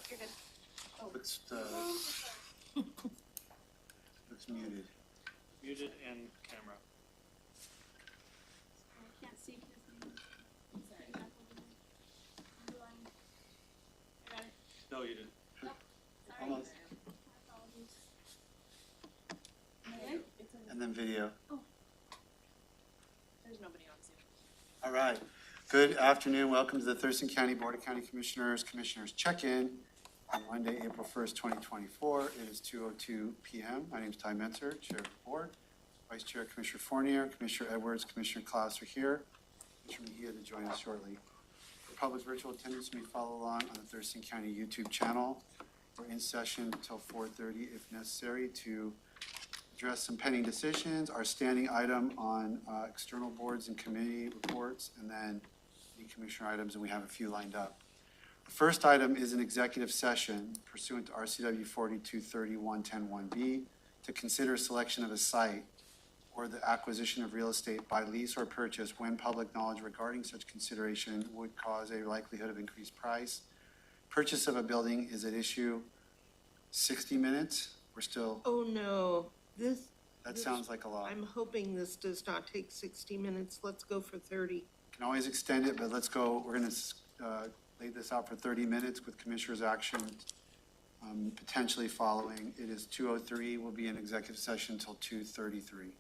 You're good. Oh. Looks muted. Muted and camera. I can't see his name. Sorry. I got it. No, you didn't. Sorry. Almost. My apologies. And then video. Oh. There's nobody on Zoom. All right. Good afternoon. Welcome to the Thurston County Board of County Commissioners check-in on Monday, April 1st, 2024. It is 2:02 p.m. My name is Ty Mentzer, Chair of the Board. Vice Chair Commissioner Fournier, Commissioner Edwards, Commissioner Klaus are here. Commissioner Mejia to join us shortly. For public virtual attendance, you may follow along on the Thurston County YouTube channel. We're in session until 4:30 if necessary to address some pending decisions, our standing item on external boards and committee reports, and then the commissioner items, and we have a few lined up. The first item is an executive session pursuant to RCW 4231.10.1b to consider selection of a site or the acquisition of real estate by lease or purchase when public knowledge regarding such consideration would cause a likelihood of increased price. Purchase of a building is at issue. 60 minutes. We're still. Oh, no. That sounds like a lot. I'm hoping this does not take 60 minutes. Let's go for 30. Can always extend it, but let's go. We're going to lay this out for 30 minutes with commissioners' action potentially following. It is 2:03. We'll be in executive session until 2:33.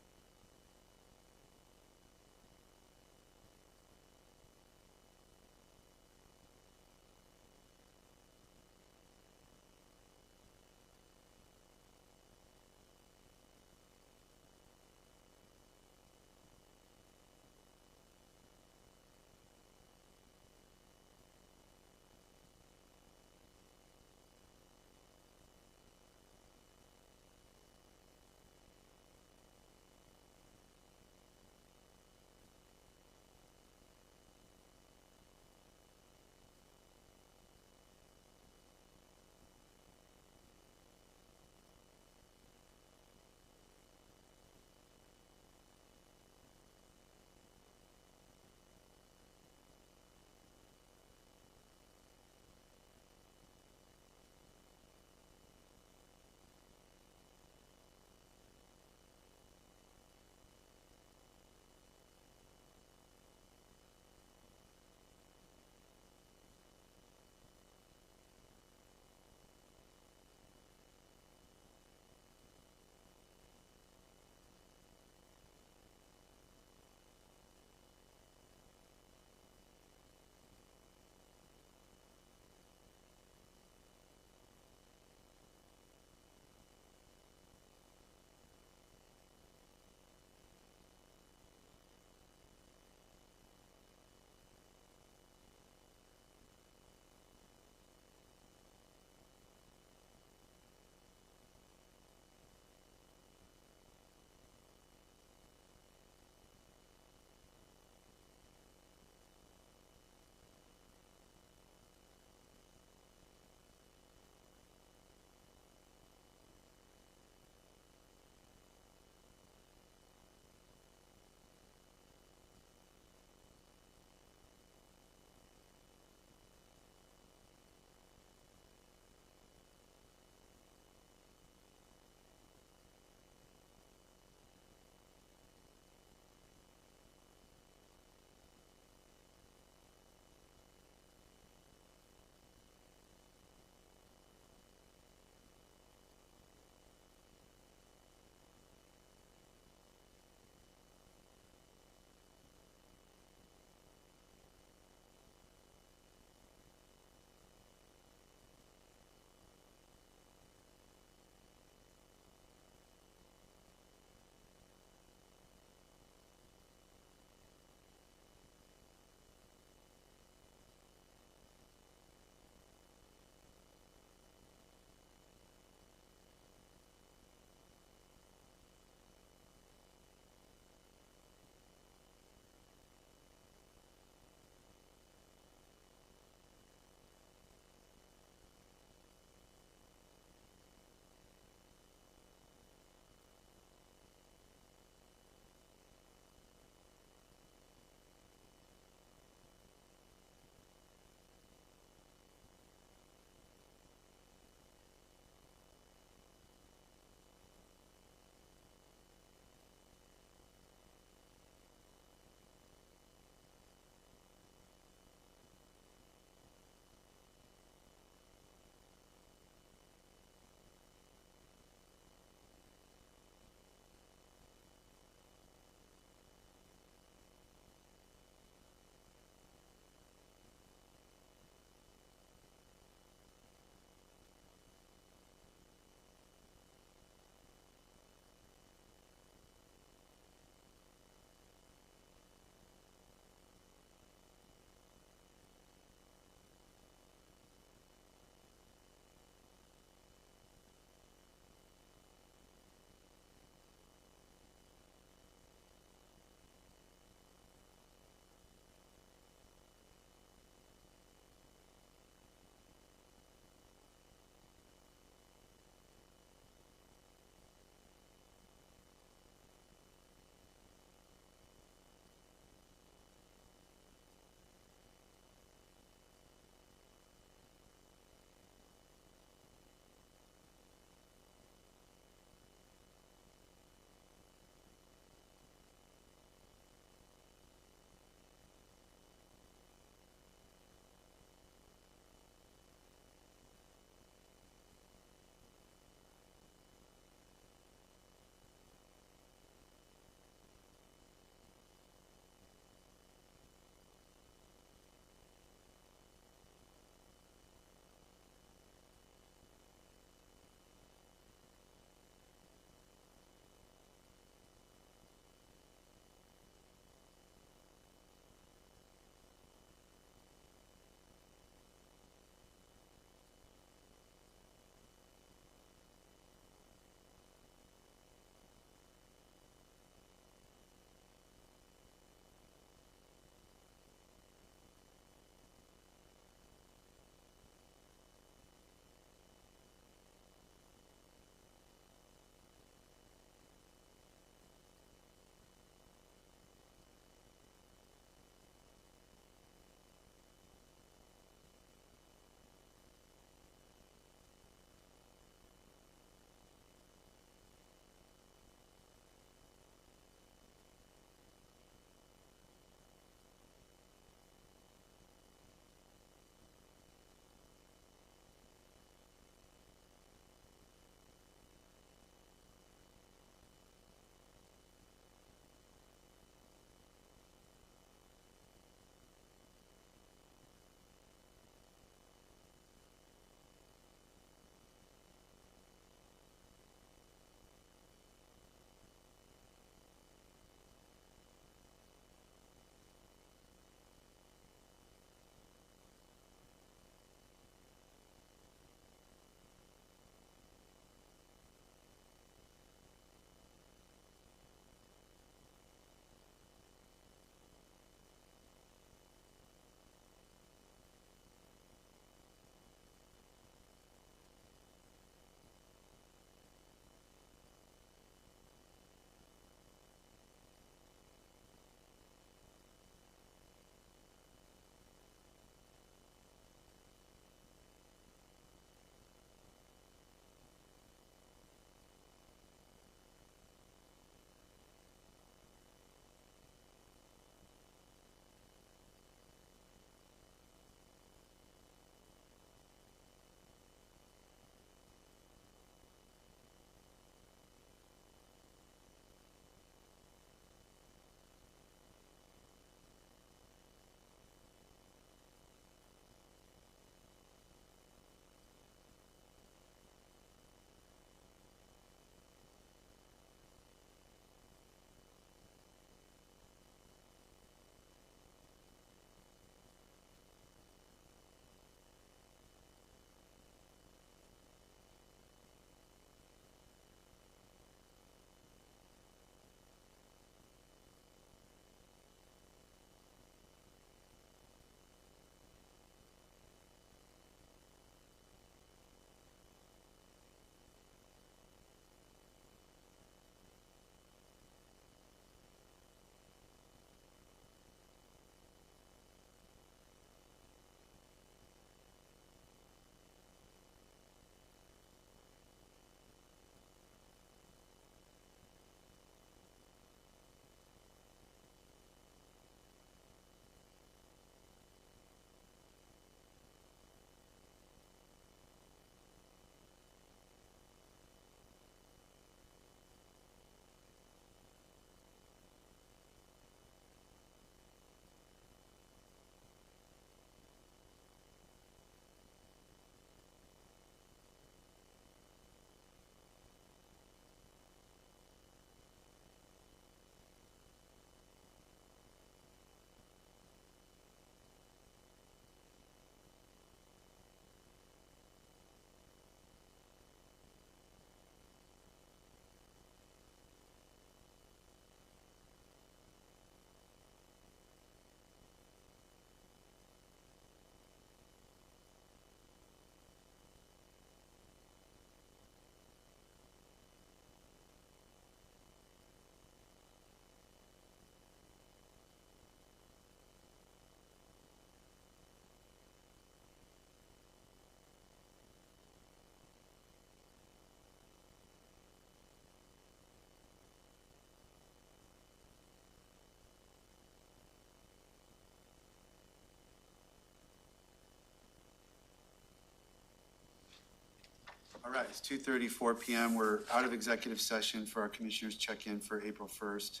All right, it's 2:34 PM. We're out of executive session for our commissioners check-in for April 1st.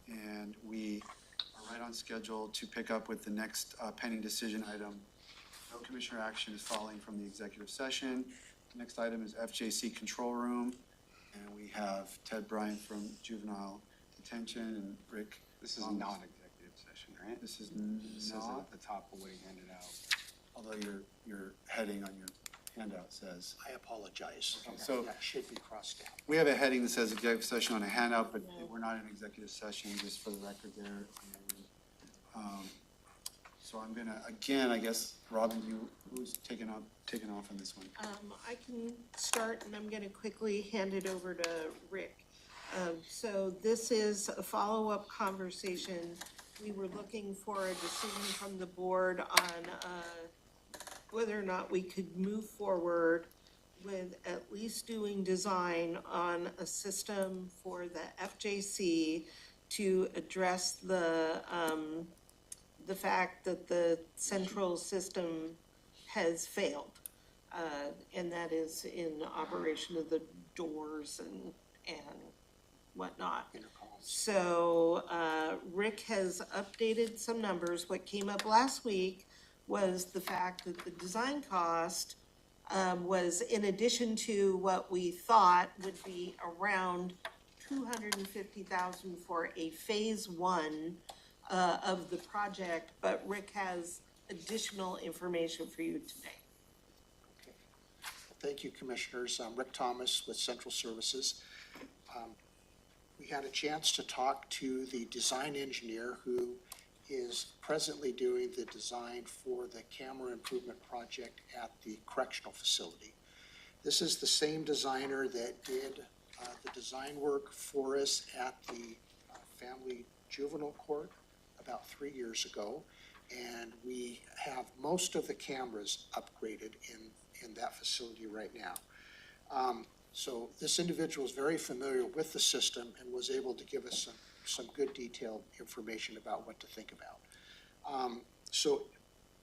And we are right on schedule to pick up with the next pending decision item. No commissioner action is following from the executive session. The next item is FJC Control Room. And we have Ted Bryant from Juvenile Detention and Rick. This is Thomas. non-executive session, right? This is It says it not, at the top of what he handed out. although your heading on your handout says. I apologize. Okay, so- That should be crossed out. We have a heading that says executive session on a handout, but we're not in executive session, just for the record there. And, so I'm gonna, again, I guess, Robin, who's taking off on this one? I can start, and I'm gonna quickly hand it over to Rick. So this is a follow-up conversation. We were looking for a decision from the board on, whether or not we could move forward with at least doing design on a system for the FJC to address the fact that the central system has failed. And that is in operation of the doors and whatnot. Intercoms. So, Rick has updated some numbers. What came up last week was the fact that the design cost, was in addition to what we thought would be around $250,000 for a phase one, of the project, but Rick has additional information for you today. Okay. Thank you, Commissioners. I'm Rick Thomas with Central Services. We had a chance to talk to the design engineer who is presently doing the design for the camera improvement project at the correctional facility. This is the same designer that did the design work for us at the family juvenile court about 3 years ago. And we have most of the cameras upgraded in that facility right now. So this individual is very familiar with the system and was able to give us some good detailed information about what to think about. So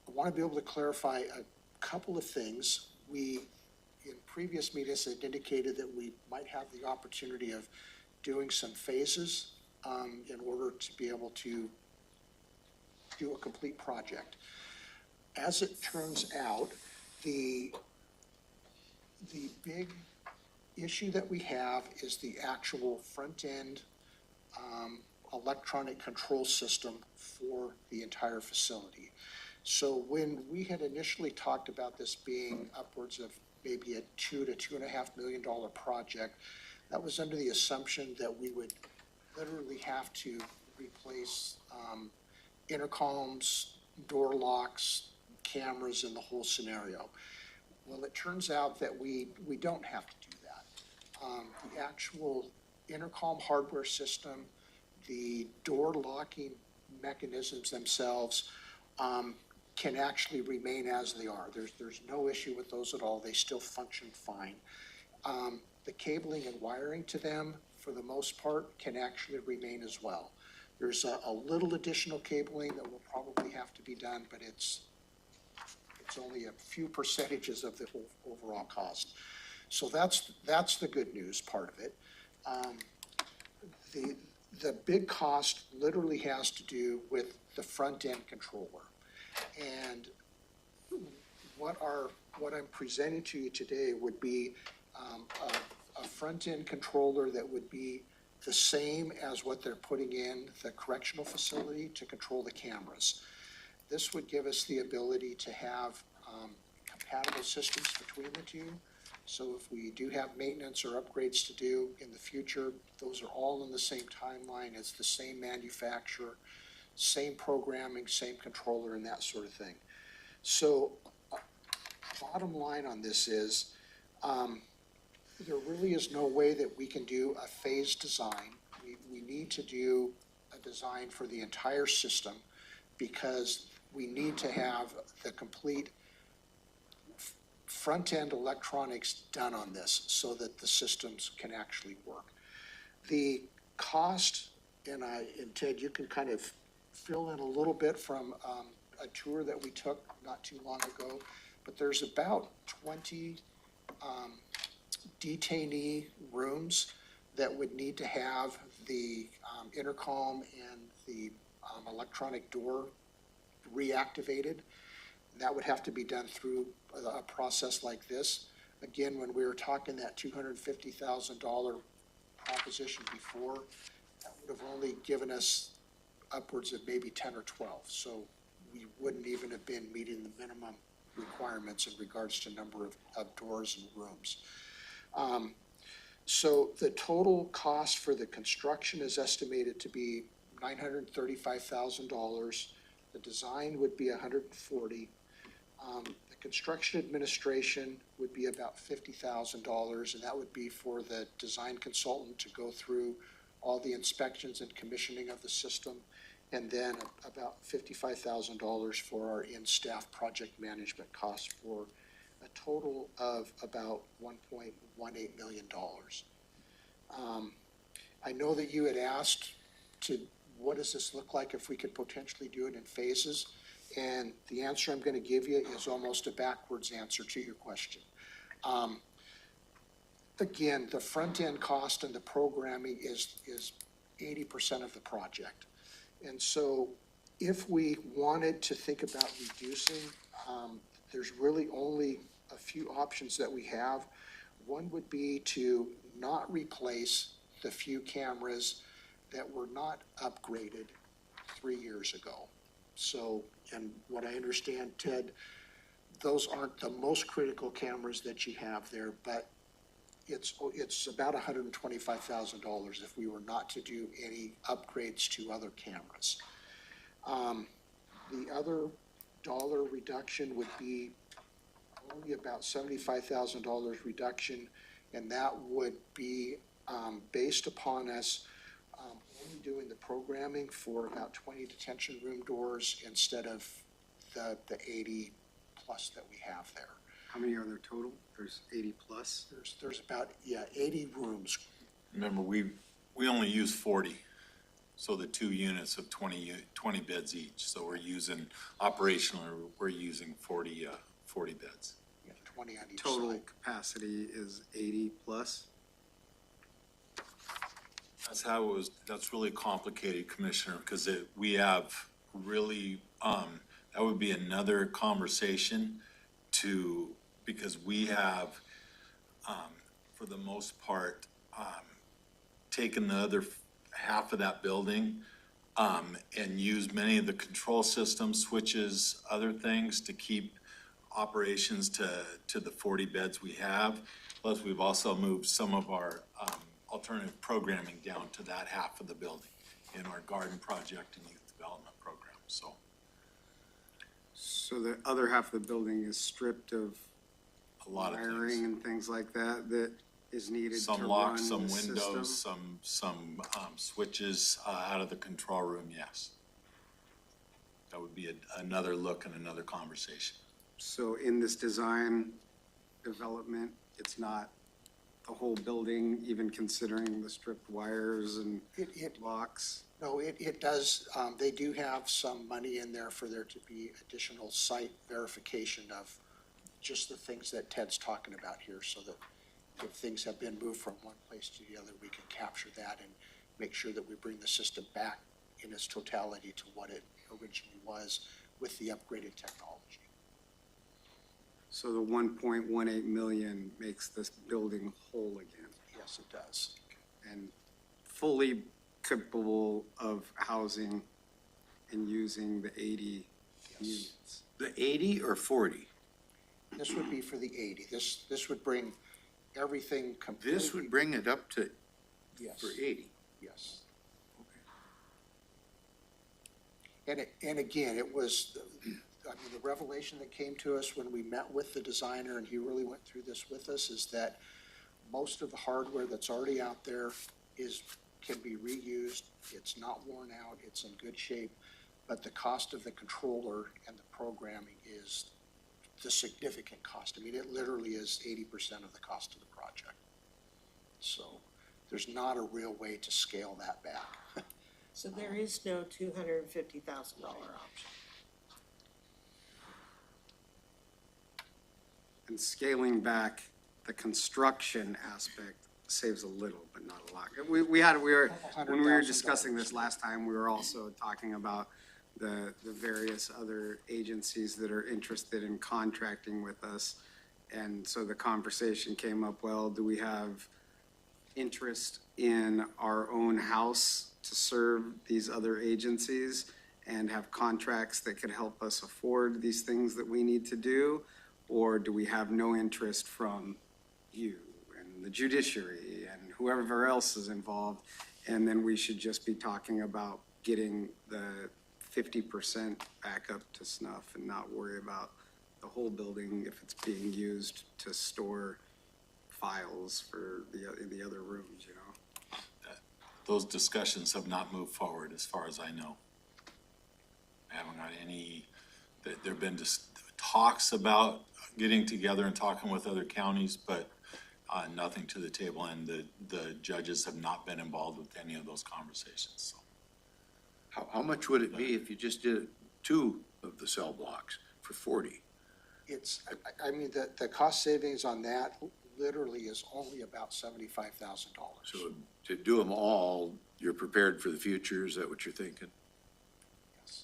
I want to be able to clarify a couple of things. We, in previous meetings, had indicated that we might have the opportunity of doing some phases in order to be able to do a complete project. As it turns out, the big issue that we have is the actual front-end electronic control system for the entire facility. So when we had initially talked about this being upwards of maybe a $2 to $2.5 million project, that was under the assumption that we would literally have to replace intercoms, door locks, cameras, and the whole scenario. Well, it turns out that we don't have to do that. The actual intercom hardware system, the door locking mechanisms themselves can actually remain as they are. There's no issue with those at all. They still function fine. The cabling and wiring to them, for the most part, can actually remain as well. There's a little additional cabling that will probably have to be done, but it's only a few percentages of the whole overall cost. So that's the good news part of it. The big cost literally has to do with the front-end controller. And what I'm presenting to you today would be a front-end controller that would be the same as what they're putting in the correctional facility to control the cameras. This would give us the ability to have compatible systems between the two. So if we do have maintenance or upgrades to do in the future, those are all in the same timeline. It's the same manufacturer, same programming, same controller, and that sort of thing. So bottom line on this is there really is no way that we can do a phased design. We need to do a design for the entire system because we need to have the complete front-end electronics done on this so that the systems can actually work. The cost, and Ted, you can kind of fill in a little bit from a tour that we took not too long ago, but there's about 20 detainee rooms that would need to have the intercom and the electronic door reactivated. That would have to be done through a process like this. Again, when we were talking that $250,000 proposition before, that would have only given us upwards of maybe 10 or 12. So we wouldn't even have been meeting the minimum requirements in regards to number of doors and rooms. So the total cost for the construction is estimated to be $935,000. The design would be $140,000. The construction administration would be about $50,000, and that would be for the design consultant to go through all the inspections and commissioning of the system, and then about $55,000 for our in-staff project management costs, for a total of about $1.18 million. I know that you had asked what does this look like if we could potentially do it in phases? And the answer I'm going to give you is almost a backwards answer to your question. Again, the front-end cost and the programming is 80% of the project. And so if we wanted to think about reducing, there's really only a few options that we have. One would be to not replace the few cameras that were not upgraded 3 years ago. So, and what I understand, Ted, those aren't the most critical cameras that you have there, but it's about $125,000 if we were not to do any upgrades to other cameras. The other dollar reduction would be only about $75,000 reduction, and that would be based upon us only doing the programming for about 20 detention room doors instead of the 80 plus that we have there. How many are there total? There's 80 plus? There's about, 80 rooms. Remember, we only use 40, so the 2 units of 20 beds each. So we're using, operationally, we're using 40 beds. 20 on each Total side. capacity is 80 plus? That's how it was, that's really complicated, Commissioner, because we have really, that would be another conversation because we have, for the most part, taken the other half of that building and used many of the control systems, switches, other things to keep operations to the 40 beds we have. Plus, we've also moved some of our alternative programming down to that half of the building in our garden project and youth development program, so. So the other half of the building is stripped of A lot of wiring things. and things like that is needed to Some run locks, some the windows, system? some switches out of the control room, yes. That would be another look and another conversation. So in this design development, it's not the whole building, even considering the stripped wires and locks? No, it does, they do have some money in there for there to be additional site verification of just the things that Ted's talking about here, so that if things have been moved from one place to the other, we can capture that and make sure that we bring the system back in its totality to what it originally was with the upgraded technology. So the 1.18 million makes this building whole again Yes, it does. and fully capable of housing and using the 80 units. The 80 or 40? This would be for the 80. This would bring everything completely. This would bring it up to, Yes, for 80. yes. And again, it was, the revelation that came to us when we met with the designer, and he really went through this with us, is that most of the hardware that's already out there can be reused. It's not worn out, it's in good shape, but the cost of the controller and the programming is the significant cost. I mean, it literally is 80% of the cost of the project. So there's not a real way to scale that back. So there is no $250,000 option. And scaling back the construction aspect saves a little, but not a lot. We were, when we were discussing this last time, we were also talking about the various other agencies that are interested in contracting with us. And so the conversation came up, well, do we have interest in our own house to serve these other agencies and have contracts that could help us afford these things that we need to do? Or do we have no interest from you and the judiciary and whoever else is involved? And then we should just be talking about getting the 50% back up to snuff and not worry about the whole building if it's being used to store files for the other rooms, you know? Those discussions have not moved forward as far as I know. I haven't got any, there've been just talks about getting together and talking with other counties, but nothing to the table, and the judges have not been involved with any of those conversations, so. How much would it be if you just did 2 of the cell blocks for 40? It's, I mean, the cost savings on that literally is only about $75,000. So to do them all, you're prepared for the future, is that what you're thinking? Yes.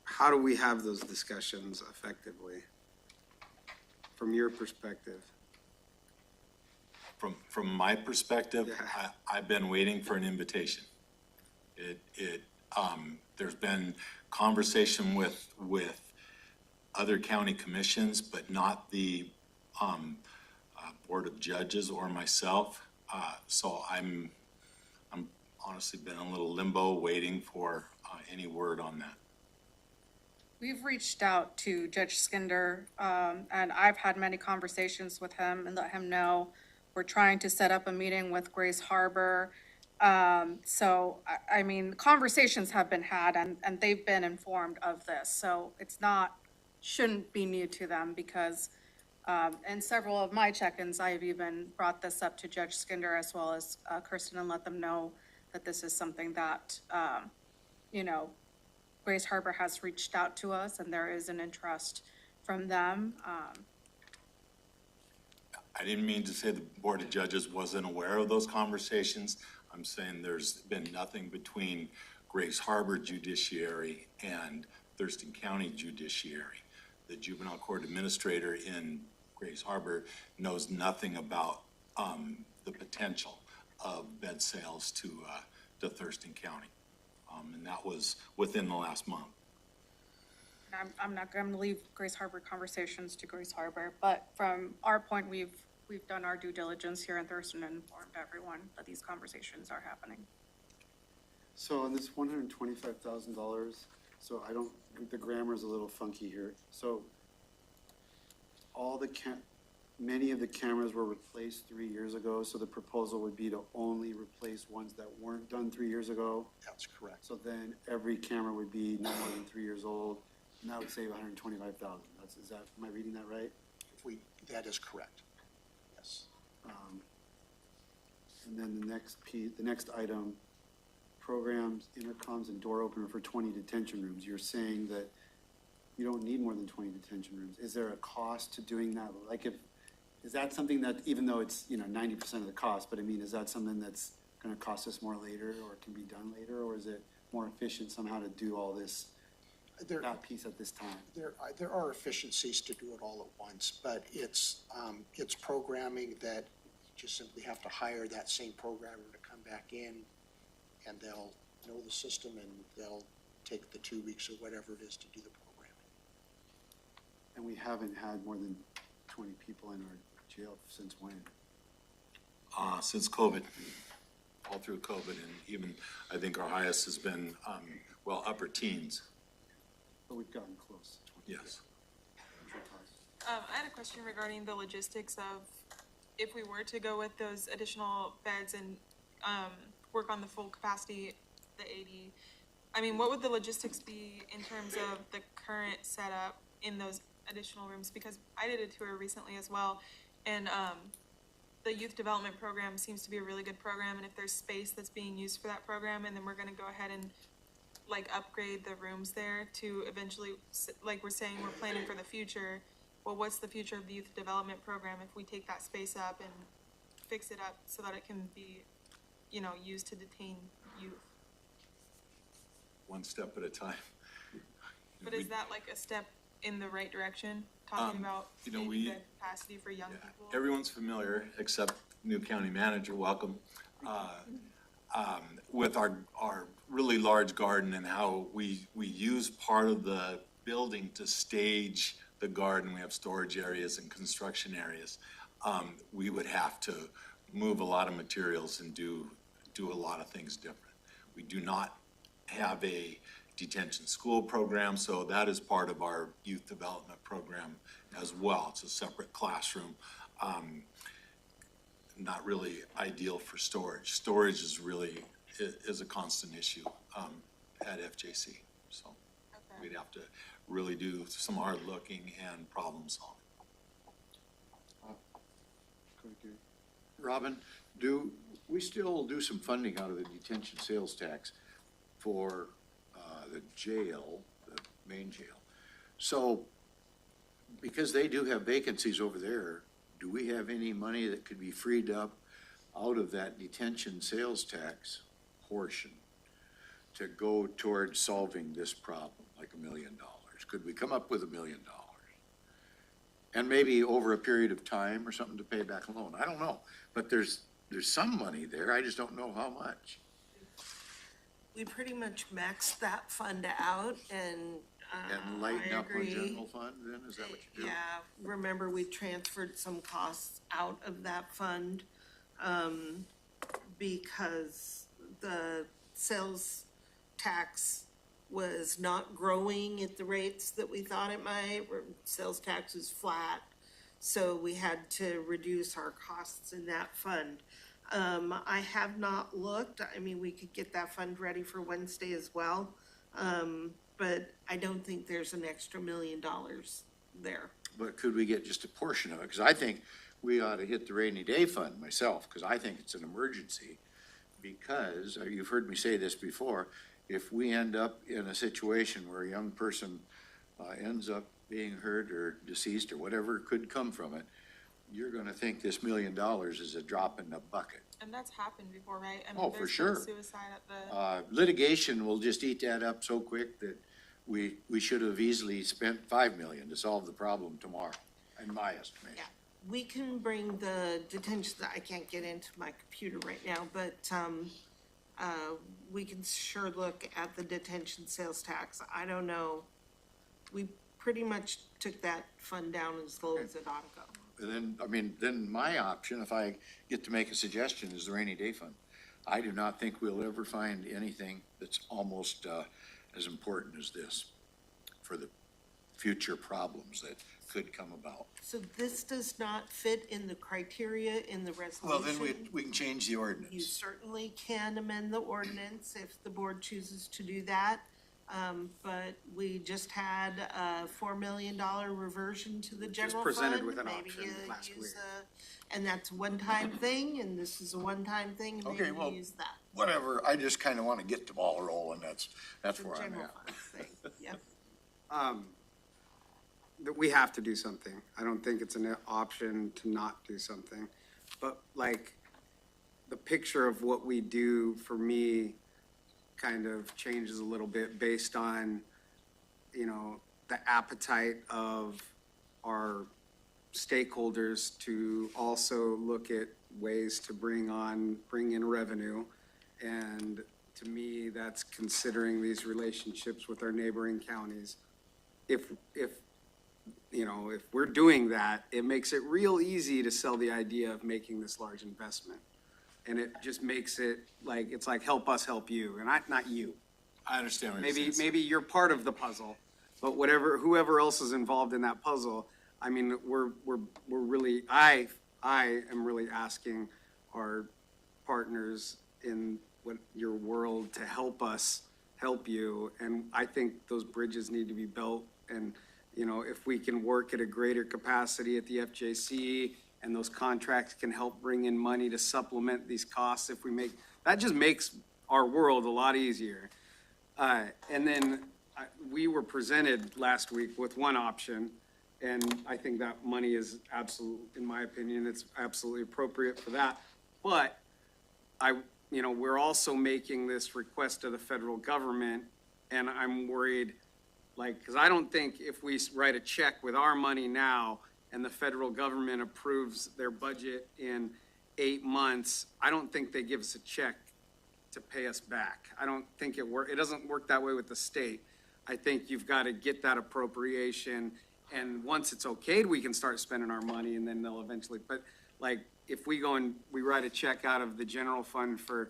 How do we have those discussions effectively? From your perspective? From my perspective, Yeah. I've been waiting for an invitation. There's been conversation with other county commissions, but not the Board of Judges or myself. So I'm honestly been in a little limbo waiting for any word on that. We've reached out to Judge Skinder, and I've had many conversations with him and let him know we're trying to set up a meeting with Grace Harbor. So, I mean, conversations have been had and they've been informed of this. So it's shouldn't be new to them because in several of my check-ins, I've even brought this up to Judge Skinder as well as Kirsten and let them know that this is something that, you know, Grace Harbor has reached out to us and there is an interest from them. I didn't mean to say the Board of Judges wasn't aware of those conversations. I'm saying there's been nothing between Grace Harbor Judiciary and Thurston County Judiciary. The Juvenile Court Administrator in Grace Harbor knows nothing about the potential of bed sales to Thurston County. And that was within the last month. I'm not going to leave Grace Harbor conversations to Grace Harbor, but from our point, we've done our due diligence here in Thurston and informed everyone that these conversations are happening. So on this $125,000, so the grammar is a little funky here. So many of the cameras were replaced 3 years ago, so the proposal would be to only replace ones that weren't done 3 years ago. That's correct. So then every camera would be no more than 3 years old, and that would save $125,000. Am I reading that right? That is correct. Yes. And then the next item, programs, intercoms, and door opener for 20 detention rooms. You're saying that you don't need more than 20 detention rooms. Is there a cost to doing that? Is that something that, even though it's, 90% of the cost, but I mean, is that something that's gonna cost us more later or can be done later? Or is it more efficient somehow to do all this, that piece at this time? There are efficiencies to do it all at once, but it's programming that you just simply have to hire that same programmer to come back in and they'll know the system and they'll take the 2 weeks or whatever it is to do the programming. And we haven't had more than 20 people in our jail since when? Since COVID, all through COVID, and even, I think our highest has been, upper teens. But we've gotten close. Yes. I had a question regarding the logistics of if we were to go with those additional beds and work on the full capacity, the 80. I mean, what would the logistics be in terms of the current setup in those additional rooms? Because I did a tour recently as well, and the youth development program seems to be a really good program. And if there's space that's being used for that program, and then we're going to go ahead and upgrade the rooms there to eventually, like we're saying, we're planning for the future. well, what's the future of the youth development program if we take that space up and fix it up so that it can be, you know, used to detain youth? One step at a time. But is that like a step in the right direction, talking about you know, expanding we- the capacity for young people? Everyone's familiar, except new county manager, welcome, with our really large garden and how we use part of the building to stage the garden. We have storage areas and construction areas. We would have to move a lot of materials and do a lot of things different. We do not have a detention school program, so that is part of our youth development program as well. It's a separate classroom. Not really ideal for storage. Storage is a constant issue at FJC. So we'd have to really do some hard looking and problem solving. Robin, do we still do some funding out of the detention sales tax for the jail, the main jail? So, because they do have vacancies over there, do we have any money that could be freed up out of that detention sales tax portion to go towards solving this problem, like $1 million? Could we come up with $1 million? And maybe over a period of time or something to pay back a loan? I don't know, but there's some money there, I just don't know how much. We pretty much maxed that fund out, and And lighten I up our agree. general fund then, is that what you do? Yeah, remember, we transferred some costs out of that fund, because the sales tax was not growing at the rates that we thought it might. Sales tax was flat, so we had to reduce our costs in that fund. I have not looked, I mean, we could get that fund ready for Wednesday as well, but I don't think there's an extra $1 million there. But could we get just a portion of it? Because I think we ought to hit the rainy day fund myself, because I think it's an emergency. Because, you've heard me say this before, if we end up in a situation where a young person ends up being hurt or deceased or whatever could come from it, you're gonna think this $1 million is a drop in the bucket. And that's happened before, right? I mean, Oh, for there's been sure. suicide at the, Litigation will just eat that up so quick that we should have easily spent $5 million to solve the problem tomorrow, in my estimation. Yeah. We can bring the detention, I can't get into my computer right now, but, we can sure look at the detention sales tax. I don't know. We pretty much took that fund down as low as it ought to go. And then, then my option, if I get to make a suggestion, is the rainy day fund. I do not think we'll ever find anything that's almost, as important as this for the future problems that could come about. So this does not fit in the criteria in the resolution? Well, then we can change the You ordinance. certainly can amend the ordinance if the board chooses to do that. But we just had a $4 million reversion to the general fund. presented with an Maybe option you last use week. and that's a one-time thing, and this is a one-time thing, and Okay, maybe well, you use that. Whatever, I just kind of want to get the ball rolling, that's The where I'm general at. fund thing, yep. That we have to do something. I don't think it's an option to not do something. But like, the picture of what we do for me kind of changes a little bit based on, you know, the appetite of our stakeholders to also look at ways to bring in revenue. And to me, that's considering these relationships with our neighboring counties. If you know, if we're doing that, it makes it real easy to sell the idea of making this large investment. And it just makes it like, it's like, help us help you, and not you. I understand what you're saying. Maybe you're part of the puzzle, but whoever else is involved in that puzzle, I mean, we're really, I am really asking our partners in your world to help us help you. And I think those bridges need to be built. And, you know, if we can work at a greater capacity at the FJC and those contracts can help bring in money to supplement these costs, that just makes our world a lot easier. And then we were presented last week with one option, And I think that money is in my opinion, it's absolutely appropriate for that. But we're also making this request to the federal government, and I'm worried, because I don't think if we write a check with our money now and the federal government approves their budget in 8 months, I don't think they give us a check to pay us back. I don't think it doesn't work that way with the state. I think you've got to get that appropriation, and once it's okayed, we can start spending our money, and then they'll eventually, but if we go and we write a check out of the general fund for,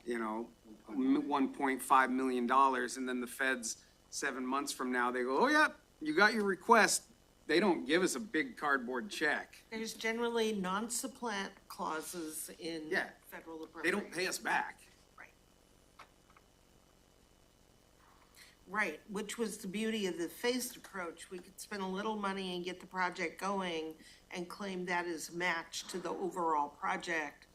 $1.5 million, and then the feds 7 months from now, they go, oh yeah, you got your request. They don't give us a big cardboard check. There's generally non-supplant clauses in Yeah. federal They appropriations. don't pay us back. Right, which was the beauty of the phased approach. We could spend a little money and get the project going and claim that as a match to the overall project,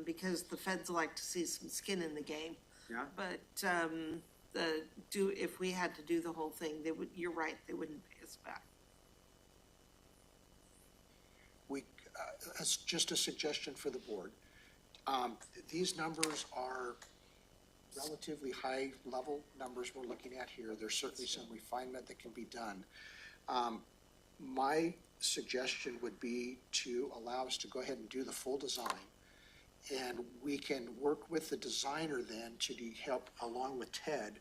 because the feds like to see some skin in the game. Yeah. But, if we had to do the whole thing, you're right, they wouldn't pay us back. As just a suggestion for the board, these numbers are relatively high-level numbers we're looking at here. There's certainly some refinement that can be done. My suggestion would be to allow us to go ahead and do the full design, and we can work with the designer then to help along with Ted,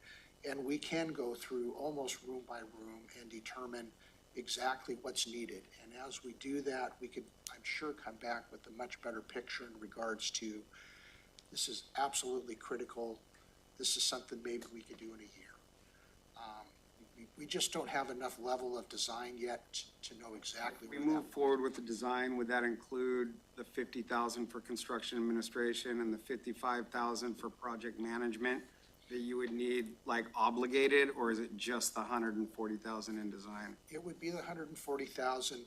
and we can go through almost room by room and determine exactly what's needed. And as we do that, we could, I'm sure, come back with a much better picture in regards to, this is absolutely critical. This is something maybe we could do in a year. We just don't have enough level of design yet to know exactly. We where that move forward with the design, would that include the 50,000 for construction administration and the 55,000 for project management that you would need obligated, or is it just the 140,000 in design? It would be the 140,000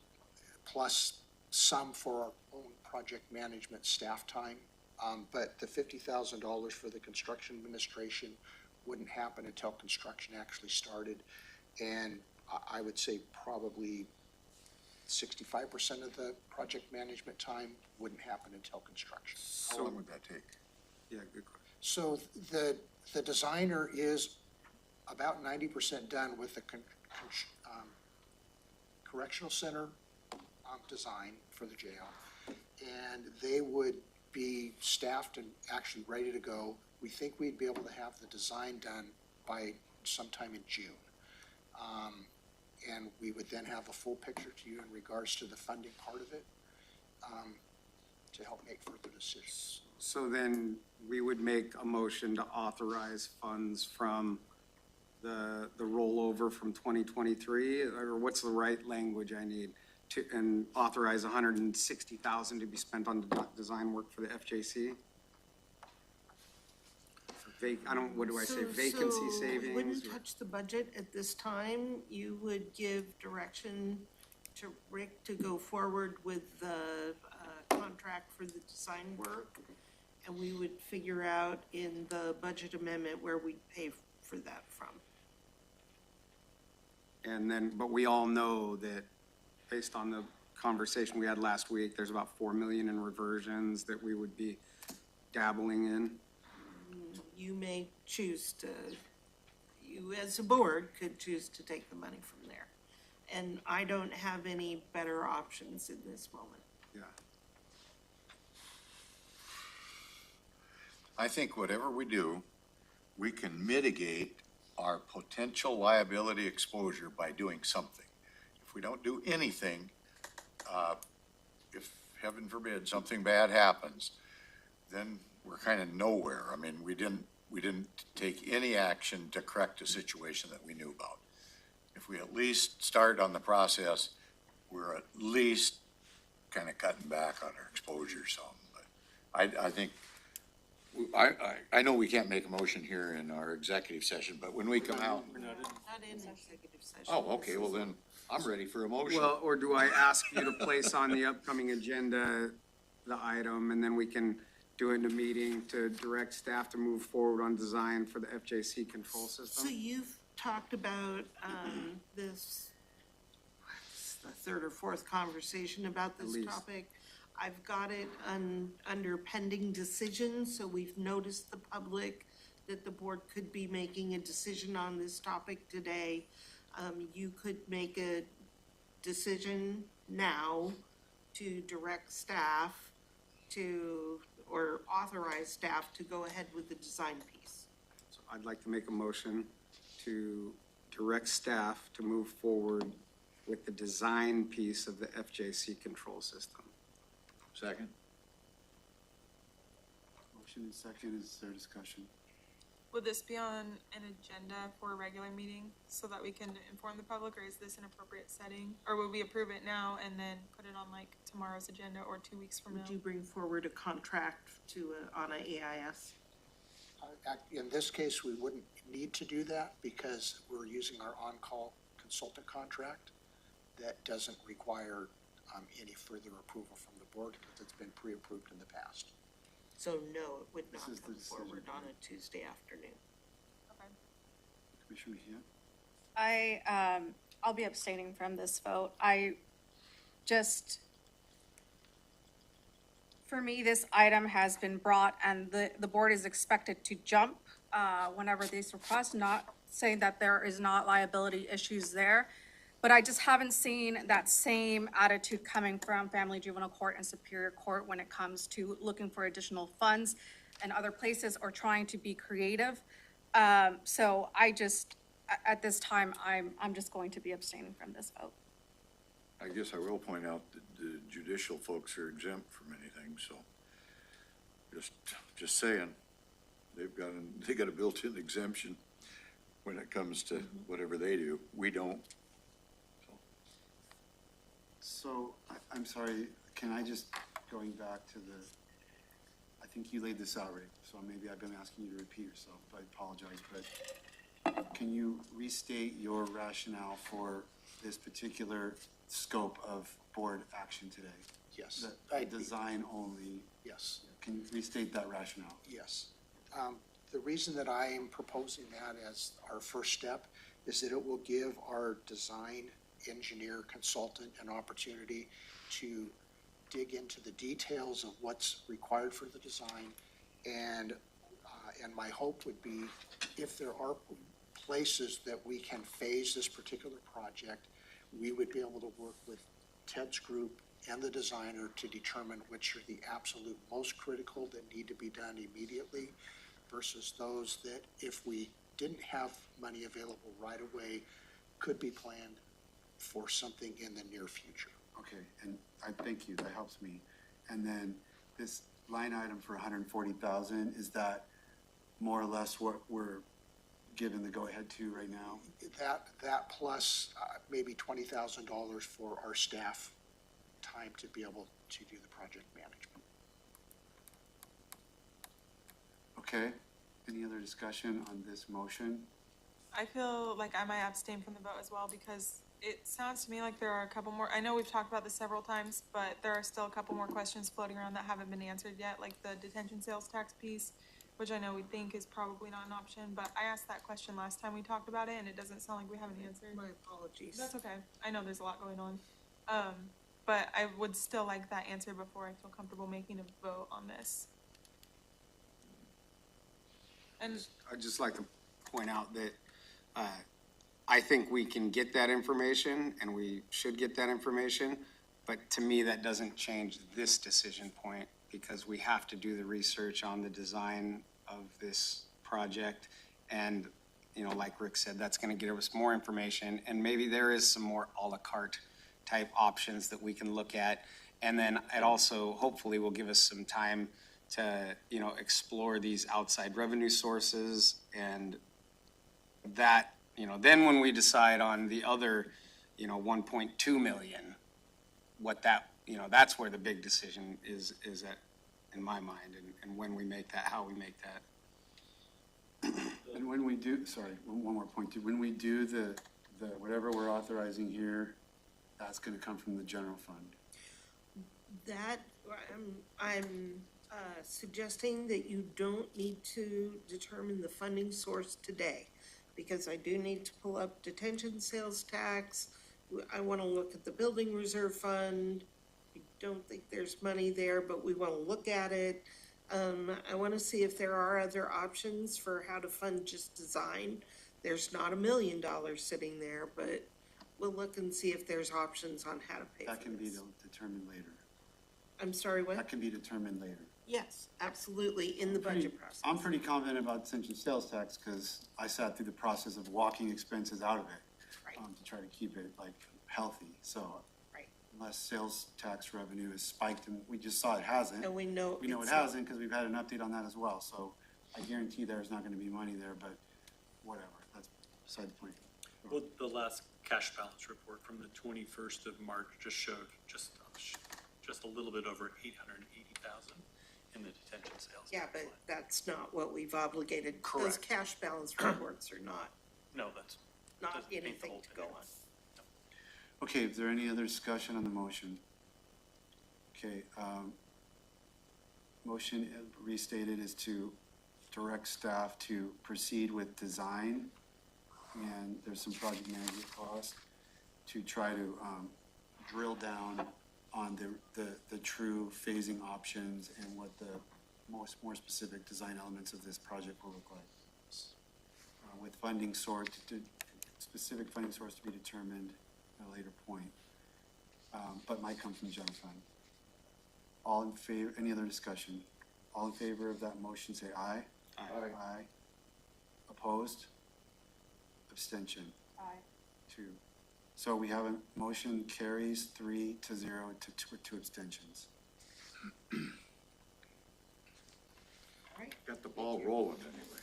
plus some for our own project management staff time. But the $50,000 for the construction administration wouldn't happen until construction actually started. And I would say probably 65% of the project management time wouldn't happen until construction. How long would that take? Yeah, good question. So the designer is about 90% done with the correctional center design for the jail. And they would be staffed and actually ready to go. We think we'd be able to have the design done by sometime in June. And we would then have a full picture to you in regards to the funding part of it, to help make further decisions. So then we would make a motion to authorize funds from the rollover from 2023, or what's the right language I need to, and authorize 160,000 to be spent on design work for the FJC? What do I say, vacancy So savings? you wouldn't or- touch the budget at this time. You would give direction to Rick to go forward with the contract for the design work. And we would figure out in the budget amendment where we'd pay for that from. And then, but we all know that, based on the conversation we had last week, there's about 4 million in reversions that we would be dabbling in. You may choose to, you as a board could choose to take the money from there. And I don't have any better options in this moment. Yeah. I think whatever we do, we can mitigate our potential liability exposure by doing something. If we don't do anything, if heaven forbid something bad happens, then we're kind of nowhere. I mean, we didn't take any action to correct a situation that we knew about. If we at least start on the process, we're at least kind of cutting back on our exposure some. But I think, I know we can't make a motion here in our executive session, but when we come out, We're not in. Not in executive session. oh, okay, well then, I'm ready for a motion. Well, or do I ask you to place on the upcoming agenda the item, and then we can do it in a meeting to direct staff to move forward on design for the FJC control So system? you've talked about, this the third or fourth conversation about this least. topic. I've got it under pending decision, so we've noticed the public that the board could be making a decision on this topic today. You could make a decision now to direct staff to, or authorize staff to go ahead with the design piece. So I'd like to make a motion to direct staff to move forward with the design piece of the FJC control system. Second? Motion and second, is there discussion? Would this be on an agenda for a regular meeting so that we can inform the public, or is this an appropriate setting? Or would we approve it now and then put it on like tomorrow's agenda or 2 weeks from now? Would you bring forward a contract to, on a AIS? In this case, we wouldn't need to do that because we're using our on-call consultant contract. That doesn't require any further approval from the board because it's been pre-approved in the past. So no, it would not This is the come decision. forward on a Tuesday afternoon. Okay. Commissioner Mejia? I'll be abstaining from this vote. For me, this item has been brought and the board is expected to jump, whenever these requests, not saying that there is not liability issues there. But I just haven't seen that same attitude coming from Family Juvenile Court and Superior Court when it comes to looking for additional funds and other places or trying to be creative. So at this time, I'm just going to be abstaining from this vote. I guess I will point out that the judicial folks are exempt from anything, so just saying, they got a built-in exemption when it comes to whatever they do. We don't. So, I'm sorry, can I just, going back to I think you laid this out, Rick, so maybe I've been asking you to repeat yourself, I apologize, but can you restate your rationale for this particular scope of board action today? Yes. The design only, Yes. can you restate that rationale? Yes. The reason that I am proposing that as our first step is that it will give our design engineer consultant an opportunity to dig into the details of what's required for the design. And my hope would be if there are places that we can phase this particular project, we would be able to work with Ted's group and the designer to determine which are the absolute most critical that need to be done immediately versus those that if we didn't have money available right away, could be planned for something in the near future. Okay, and I thank you, that helps me. And then this line item for 140,000, is that more or less what we're given the go-ahead to right now? That plus maybe $20,000 for our staff time to be able to do the project management. Okay, any other discussion on this motion? I feel like I might abstain from the vote as well because it sounds to me like there are a couple more, I know we've talked about this several times, but there are still a couple more questions floating around that haven't been answered yet, like the detention sales tax piece, which I know we think is probably not an option, but I asked that question last time we talked about it and it doesn't sound like we have an answer. My apologies. That's okay. I know there's a lot going on. But I would still like that answer before I feel comfortable making a vote on this. And I'd just like to point out that I think we can get that information and we should get that information, but to me, that doesn't change this decision point because we have to do the research on the design of this project. And, you know, like Rick said, that's gonna give us more information and maybe there is some more à la carte type options that we can look at. And then it also hopefully will give us some time to, you know, explore these outside revenue sources and that, you know, then when we decide on the other, you know, 1.2 million, what that, you know, that's where the big decision is at, in my mind, and when we make that, how we make that. And when we do, sorry, one more point too, when we do the whatever we're authorizing here, that's gonna come from the general fund. That, I'm suggesting that you don't need to determine the funding source today, because I do need to pull up detention sales tax, I wanna look at the building reserve fund. We don't think there's money there, but we wanna look at it. I wanna see if there are other options for how to fund just design. There's not $1 million sitting there, but we'll look and see if there's options on how to pay for That can be this. determined later. I'm sorry, what? That can be determined later. Yes, absolutely, in the budget process. I'm pretty confident about detention sales tax because I sat through the process of walking expenses out of it. Right. To try to keep it like healthy, so. Right. Unless sales tax revenue has spiked, and we just saw it hasn't. And we know. We know it it's- hasn't because we've had an update on that as well, so I guarantee there's not gonna be money there, but whatever, that's beside the point. Well, the last cash balance report from the 21st of March just showed just a little bit over 880,000 in the detention sales. Yeah, tax but line. that's not what we've obligated. Those Correct. cash balance reports are not No, that's. not doesn't paint the anything whole to go picture. on. Okay, is there any other discussion on the motion? Okay, motion restated is to direct staff to proceed with design, and there's some project management cost to try to, drill down on the true phasing options and what the more specific design elements of this project will look like. With funding source, specific funding source to be determined at a later point, but might come from the general fund. All in favor, any other discussion? All in favor of that motion, say aye. Aye. Aye. Opposed? Abstention? Aye. 2. So we have a motion carries 3-0 to two abstentions. Got the ball rolling anyway.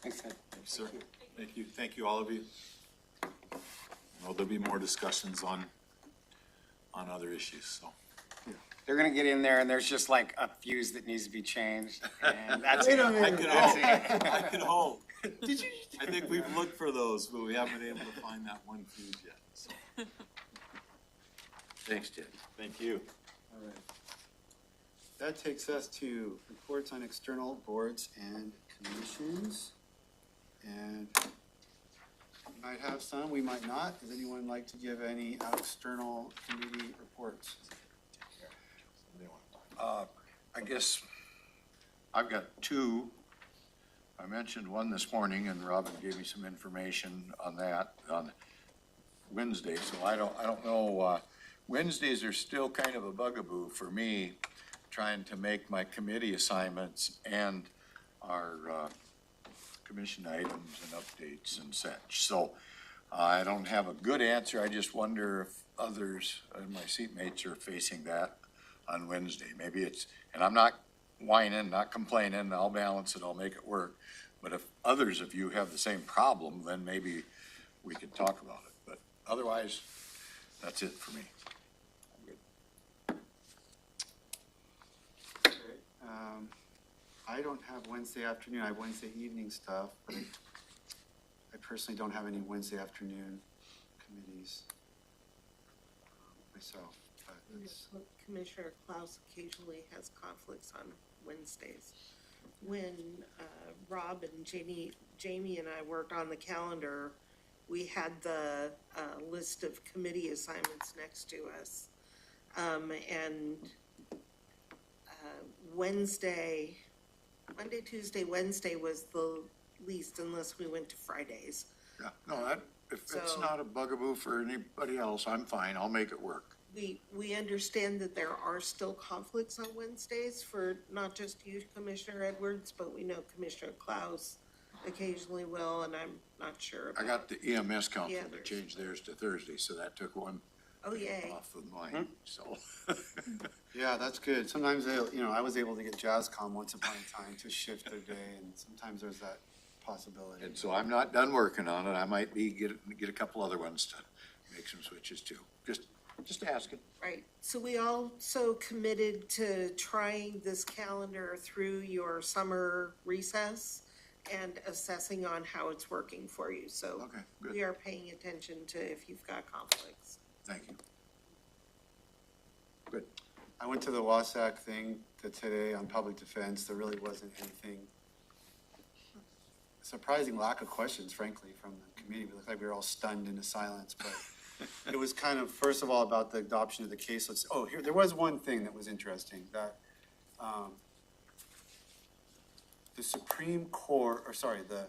Thanks, Ed. Thank you, sir. Thank you, all of you. Well, there'll be more discussions on other issues, so. They're gonna get in there and there's just like a fuse that needs to be changed, and that's Wait it. a minute. I can hope, I can hope. I think we've looked for those, but we haven't been able to find that one fuse yet, so, Thanks, Ted. thank you. All right. That takes us to reports on external boards and commissions. And we might have some, we might not. Does anyone like to give any external committee reports? I guess I've got two. I mentioned one this morning and Robin gave me some information on that on Wednesday, so I don't know, Wednesdays are still kind of a bugaboo for me, trying to make my committee assignments and our, commission items and updates and such. So I don't have a good answer. I just wonder if others, my seatmates are facing that on Wednesday. Maybe it's, and I'm not whining, not complaining, I'll balance it, I'll make it work. But if others of you have the same problem, then maybe we could talk about it. But otherwise, that's it for me. I don't have Wednesday afternoon, I have Wednesday evening stuff, but I personally don't have any Wednesday afternoon committees myself, but it's, Commissioner Klaus occasionally has conflicts on Wednesdays. When Rob and Jamie and I worked on the calendar, we had the list of committee assignments next to us. And Monday, Tuesday, Wednesday was the least unless we went to Fridays. Yeah, no, that, if it's So- not a bugaboo for anybody else, I'm fine, I'll make it work. We understand that there are still conflicts on Wednesdays for not just you, Commissioner Edwards, but we know Commissioner Klaus occasionally will, and I'm not sure I about. got the EMS council Yeah, to there's- change theirs to Thursday, so that took one Oh, yay. off of mine, so. yeah, that's good. Sometimes they, I was able to get JazzCom once upon a time to shift their day, and sometimes there's that possibility. And so I'm not done working on it, I might get a couple other ones to make some switches too, just asking. Right, so we also committed to trying this calendar through your summer recess and assessing on how it's working for you, so. Okay, good. We are paying attention to if you've got conflicts. Thank you. Good. I went to the WASAC thing today on public defense. There really wasn't anything, surprising lack of questions, frankly, from the committee. It looked like we were all stunned into silence, but it was kind of, first of all, about the adoption of the case. There was one thing that was interesting, that the Supreme Court, the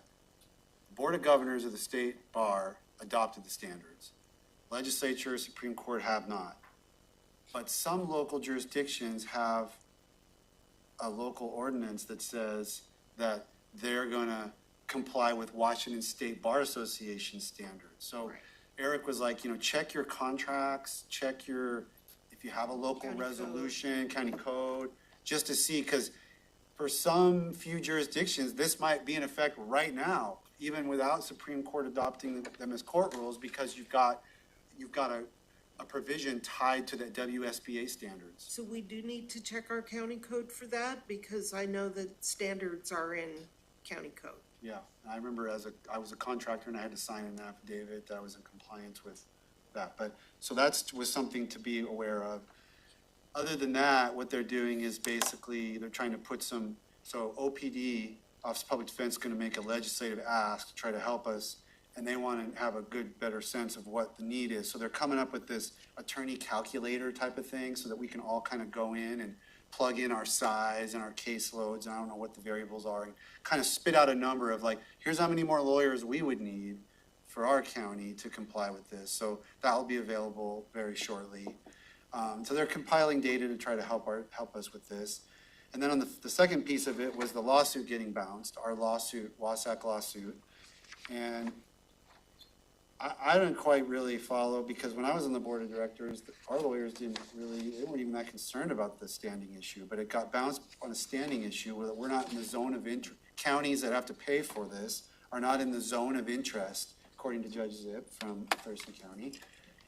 Board of Governors of the State Bar adopted the standards. Legislature, Supreme Court have not. But some local jurisdictions have a local ordinance that says that they're gonna comply with Washington State Bar Association standards. So Eric was like, check your contracts, check if you have a local resolution, county code, just to see, because for some few jurisdictions, this might be in effect right now, even without Supreme Court adopting them as court rules, because you've got a provision tied to the WSBA standards. So we do need to check our county code for that, because I know that standards are in county code. Yeah, I remember I was a contractor and I had to sign an affidavit that I was in compliance with that. But, so was something to be aware of. Other than that, what they're doing is basically, they're trying to put so OPD, Office of Public Defense, is gonna make a legislative ask to try to help us, and they wanna have a better sense of what the need is. So they're coming up with this attorney calculator type of thing, so that we can all kind of go in and plug in our size and our caseloads, and I don't know what the variables are, and kind of spit out a number of like, here's how many more lawyers we would need for our county to comply with this. So that will be available very shortly. So they're compiling data to try to help us with this. And then on the second piece of it was the lawsuit getting bounced, our lawsuit, WASAC lawsuit. And I didn't quite really follow, because when I was on the board of directors, our lawyers they weren't even that concerned about the standing issue, but it got bounced on a standing issue where we're not in the zone of interest. Counties that have to pay for this are not in the zone of interest, according to Judge Zip from Thurston County.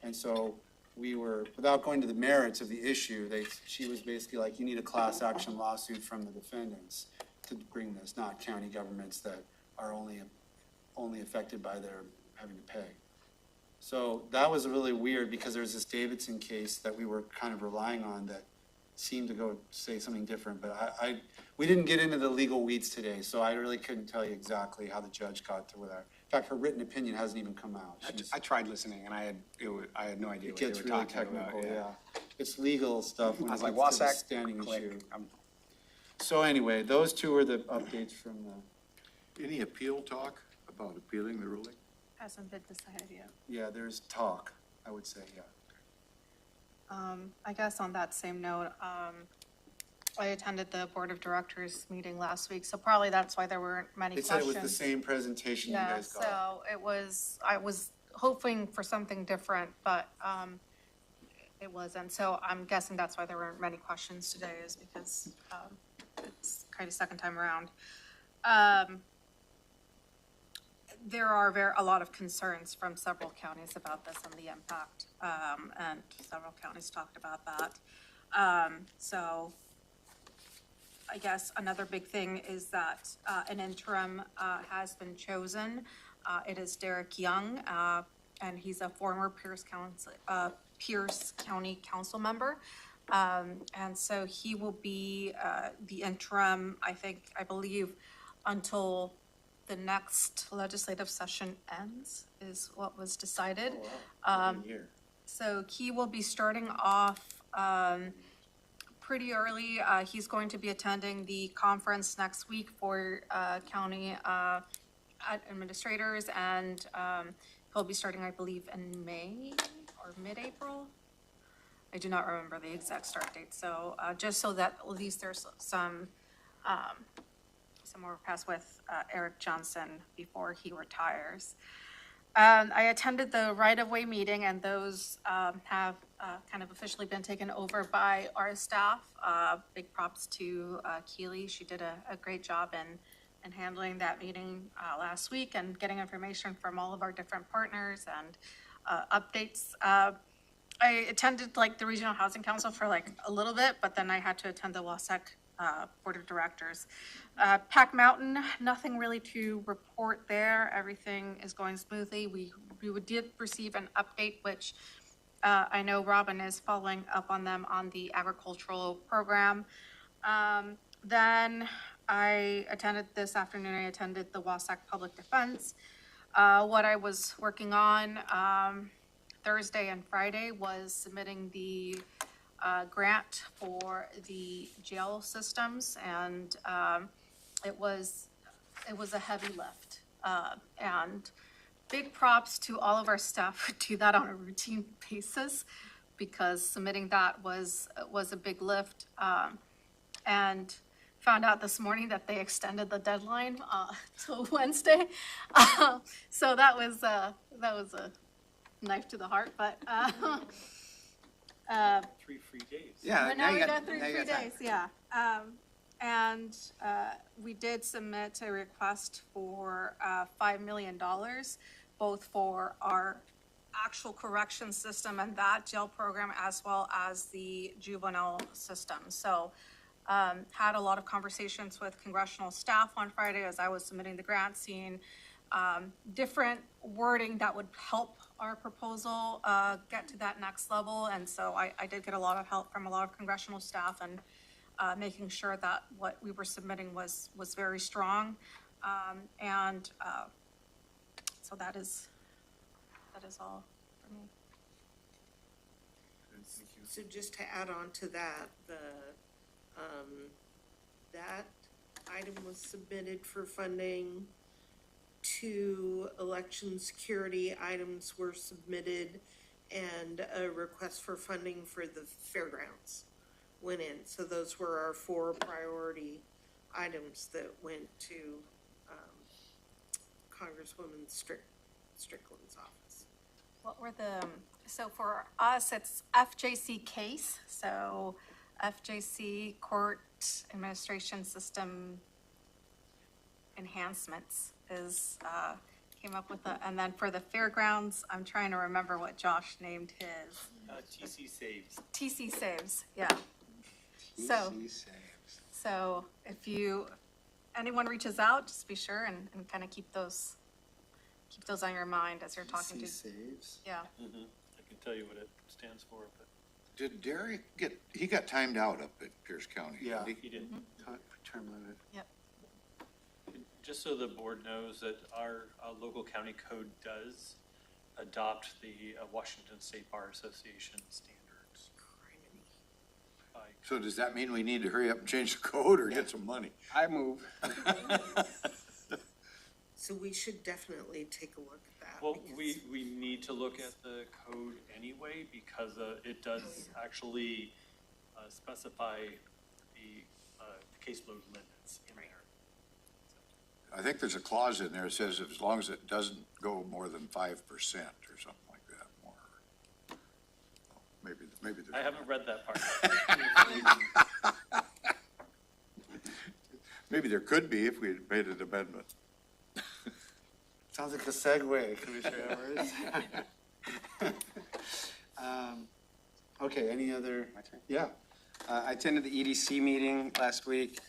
And so we were, without going to the merits of the issue, she was basically like, you need a class action lawsuit from the defendants to bring this, not county governments that are only affected by their having to pay. So that was really weird, because there's this Davidson case that we were kind of relying on that seemed to go say something different, but we didn't get into the legal weeds today, so I really couldn't tell you exactly how the judge got to where that. In fact, her written opinion hasn't even come out. I tried listening, and I had no idea It what they gets were really talking about. technical, yeah. It's legal stuff when I it was like, gets to the WASAC, standing click. issue. So anyway, those two are the updates from the, Any appeal talk about appealing the ruling? Hasn't been decided yet. yeah, there's talk, I would say, yeah. I guess on that same note, I attended the Board of Directors meeting last week, so probably that's why there weren't many They questions. said it was the same presentation you Yeah, guys got. so I was hoping for something different, but, it wasn't. So I'm guessing that's why there weren't many questions today, is because, it's kind of second time around. There are a lot of concerns from several counties about this and the impact, and several counties talked about that. So I guess another big thing is that an interim has been chosen. It is Derek Young, and he's a former Pierce County Council member. And so he will be the interim, I believe, until the next legislative session ends, is what was decided. So he will be starting off pretty early. He's going to be attending the conference next week for county administrators, and he'll be starting, I believe, in May or mid-April. I do not remember the exact start date. So just so that at least there's some more pass with Eric Johnson before he retires. I attended the right-of-way meeting, and those have kind of officially been taken over by our staff. Big props to Keely. She did a great job in handling that meeting last week and getting information from all of our different partners and updates. I attended the Regional Housing Council for a little bit, but then I had to attend the WASAC Board of Directors. Pack Mountain, nothing really to report there. Everything is going smoothly. We did receive an update, which I know Robin is following up on them on the agricultural program. Then this afternoon, I attended the WASAC Public Defense. What I was working on, Thursday and Friday was submitting the grant for the jail systems, and it was a heavy lift. And big props to all of our staff who do that on a routine basis, because submitting that was a big lift. And found out this morning that they extended the deadline till Wednesday. So that was a knife to the heart, but 3 free days. Yeah, but now now you we got, got three now you free got time. days, yeah. And we did submit a request for $5 million, both for our actual correction system and that jail program, as well as the juvenile system. So had a lot of conversations with congressional staff on Friday as I was submitting the grant, seeing different wording that would help our proposal get to that next level. And so I did get a lot of help from a lot of congressional staff, and making sure that what we were submitting was very strong. So that is all for me. So just to add on to that, that item was submitted for funding. 2 election security items were submitted, and a request for funding for the fairgrounds went in. So those were our 4 priority items that went to Congresswoman Strickland's office. What were so for us, it's FJC case, so FJC Court Administration System Enhancements is, came up with and then for the fairgrounds, I'm trying to remember what Josh named his. TC Saves. TC Saves, yeah. So, TC saves. so if anyone reaches out, just be sure and kind of keep those on your mind as you're talking to, saves. yeah. I can tell you what it stands for, but Did Derek he got timed out up at Pierce County? Yeah. didn't he didn't. Term limit. Just so the board knows that our local county code does adopt the Washington State Bar Association standards. So does that mean we need to hurry up and change the code or get some money? I move. So we should definitely take a look at that. Well, because- we need to look at the code anyway, because it does actually specify the caseload limits in there. I think there's a clause in there that says as long as it doesn't go more than 5% or something like that, more. Maybe there's. I haven't read that part. Maybe there could be if we had made an amendment. Sounds like a segue, Commissioner Evers. Okay, any other? My turn. Yeah. I attended the EDC meeting last week.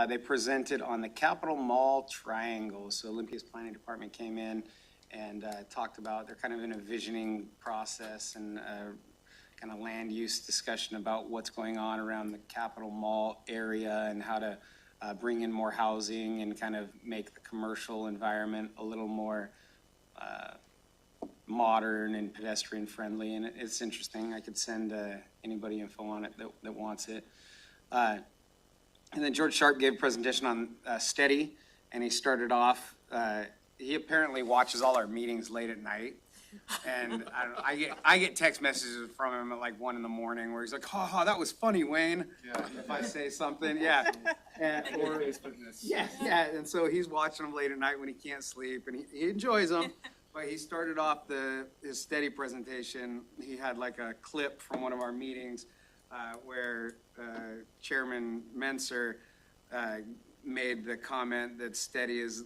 They presented on the Capitol Mall Triangle. So Olympia's planning department came in and talked about, they're kind of in a visioning process and kind of land use discussion about what's going on around the Capitol Mall area and how to bring in more housing and kind of make the commercial environment a little more modern and pedestrian friendly. And it's interesting. I could send anybody info on it that wants it. And then George Sharp gave a presentation on Steady, and he started off, he apparently watches all our meetings late at night. And I don't know, I get text messages from him at like 1 a.m. where he's like, ha ha, that was funny, Wayne. Yeah. If I say something, yeah. And, or, yeah, and so he's watching them late at night when he can't sleep, and he enjoys them. But he started off his Steady presentation, he had like a clip from one of our meetings where Chairman Menser made the comment that Steady is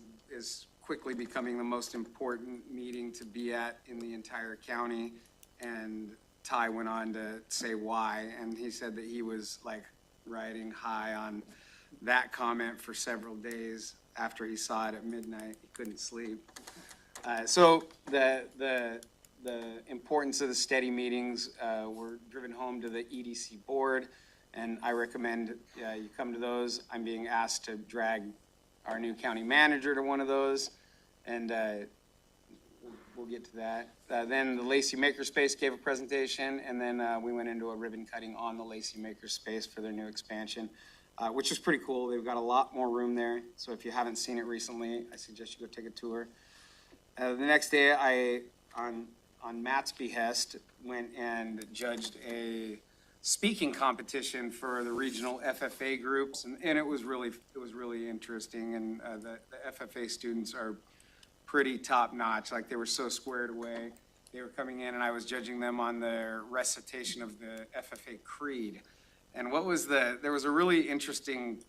quickly becoming the most important meeting to be at in the entire county. And Ty went on to say why, and he said that he was like riding high on that comment for several days after he saw it at midnight. He couldn't sleep. So the importance of the Steady meetings were driven home to the EDC board, and I recommend you come to those. I'm being asked to drag our new county manager to one of those, and we'll get to that. Then the Lacey Makerspace gave a presentation, and then we went into a ribbon cutting on the Lacey Makerspace for their new expansion, which is pretty cool. They've got a lot more room there, so if you haven't seen it recently, I suggest you go take a tour. The next day, on Matt's behest, went and judged a speaking competition for the regional FFA groups, and it was really interesting, and the FFA students are pretty top-notch. Like, they were so squared away. They were coming in, and I was judging them on their recitation of the FFA Creed. And there was a really interesting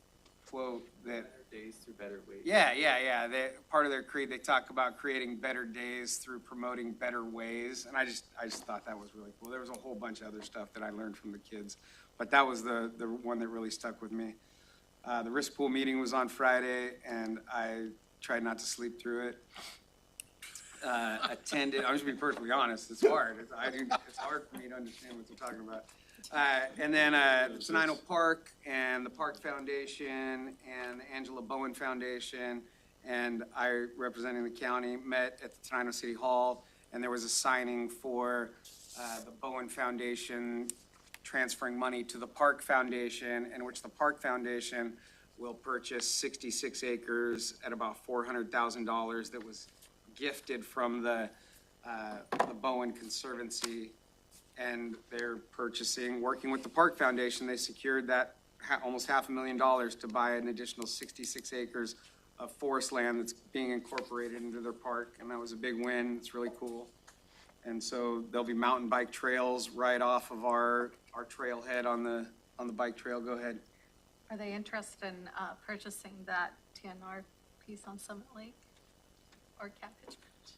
quote that, Days through better ways. yeah. Part of their creed, they talk about creating better days through promoting better ways. And I just thought that was really cool. There was a whole bunch of other stuff that I learned from the kids, but that was the one that really stuck with me. The risk pool meeting was on Friday, and I tried not to sleep through it. Attended, I'm just being perfectly honest, it's hard. It's hard for me to understand what they're talking about. And then Tenino Park and the Park Foundation and the Angela Bowen Foundation, and I, representing the county, met at the Tenino City Hall, and there was a signing for the Bowen Foundation transferring money to the Park Foundation, in which the Park Foundation will purchase 66 acres at about $400,000 that was gifted from the Bowen Conservancy. And they're purchasing, working with the Park Foundation, they secured that almost $500,000 to buy an additional 66 acres of forest land that's being incorporated into their park, and that was a big win. It's really cool. And so there'll be mountain bike trails right off of our trailhead on the bike trail. Go ahead. Are they interested in purchasing that TNR piece on Summit Lake or Catfish Beach?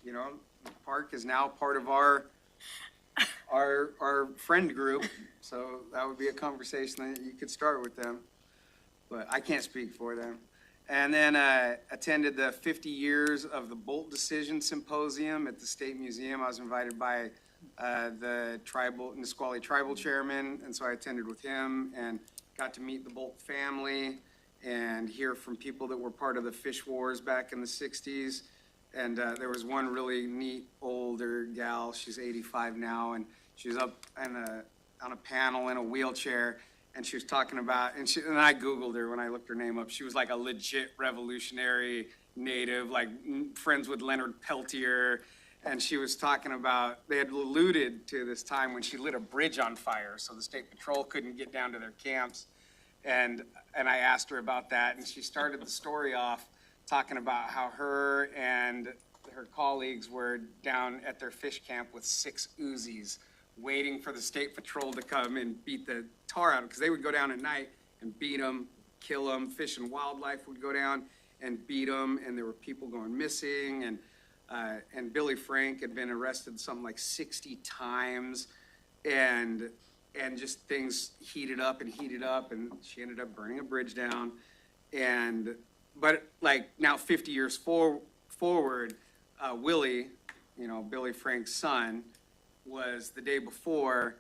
You know, the park is now part of our friend group, so that would be a conversation that you could start with them, but I can't speak for them. And then attended the 50 years of the Bolt Decision Symposium at the State Museum. I was invited by the Nisqually Tribal Chairman, and so I attended with him and got to meet the Bolt family and hear from people that were part of the fish wars back in the 60s. And there was one really neat older gal, she's 85 now, and she was up on a panel in a wheelchair, and she was talking about, and I Googled her when I looked her name up. She was like a legit revolutionary native, like friends with Leonard Peltier, and she was talking about, they had alluded to this time when she lit a bridge on fire, so the state patrol couldn't get down to their camps, and I asked her about that, and she started the story off talking about how her and her colleagues were down at their fish camp with 6 Uzis, waiting for the state patrol to come and beat the tar out of them, because they would go down at night and beat them, kill them. Fish and Wildlife would go down and beat them, and there were people going missing, and Billy Frank had been arrested something like 60 times, and just things heated up, and she ended up burning a bridge down, but like now 50 years forward, Willie, you know, Billy Frank's son, was the day before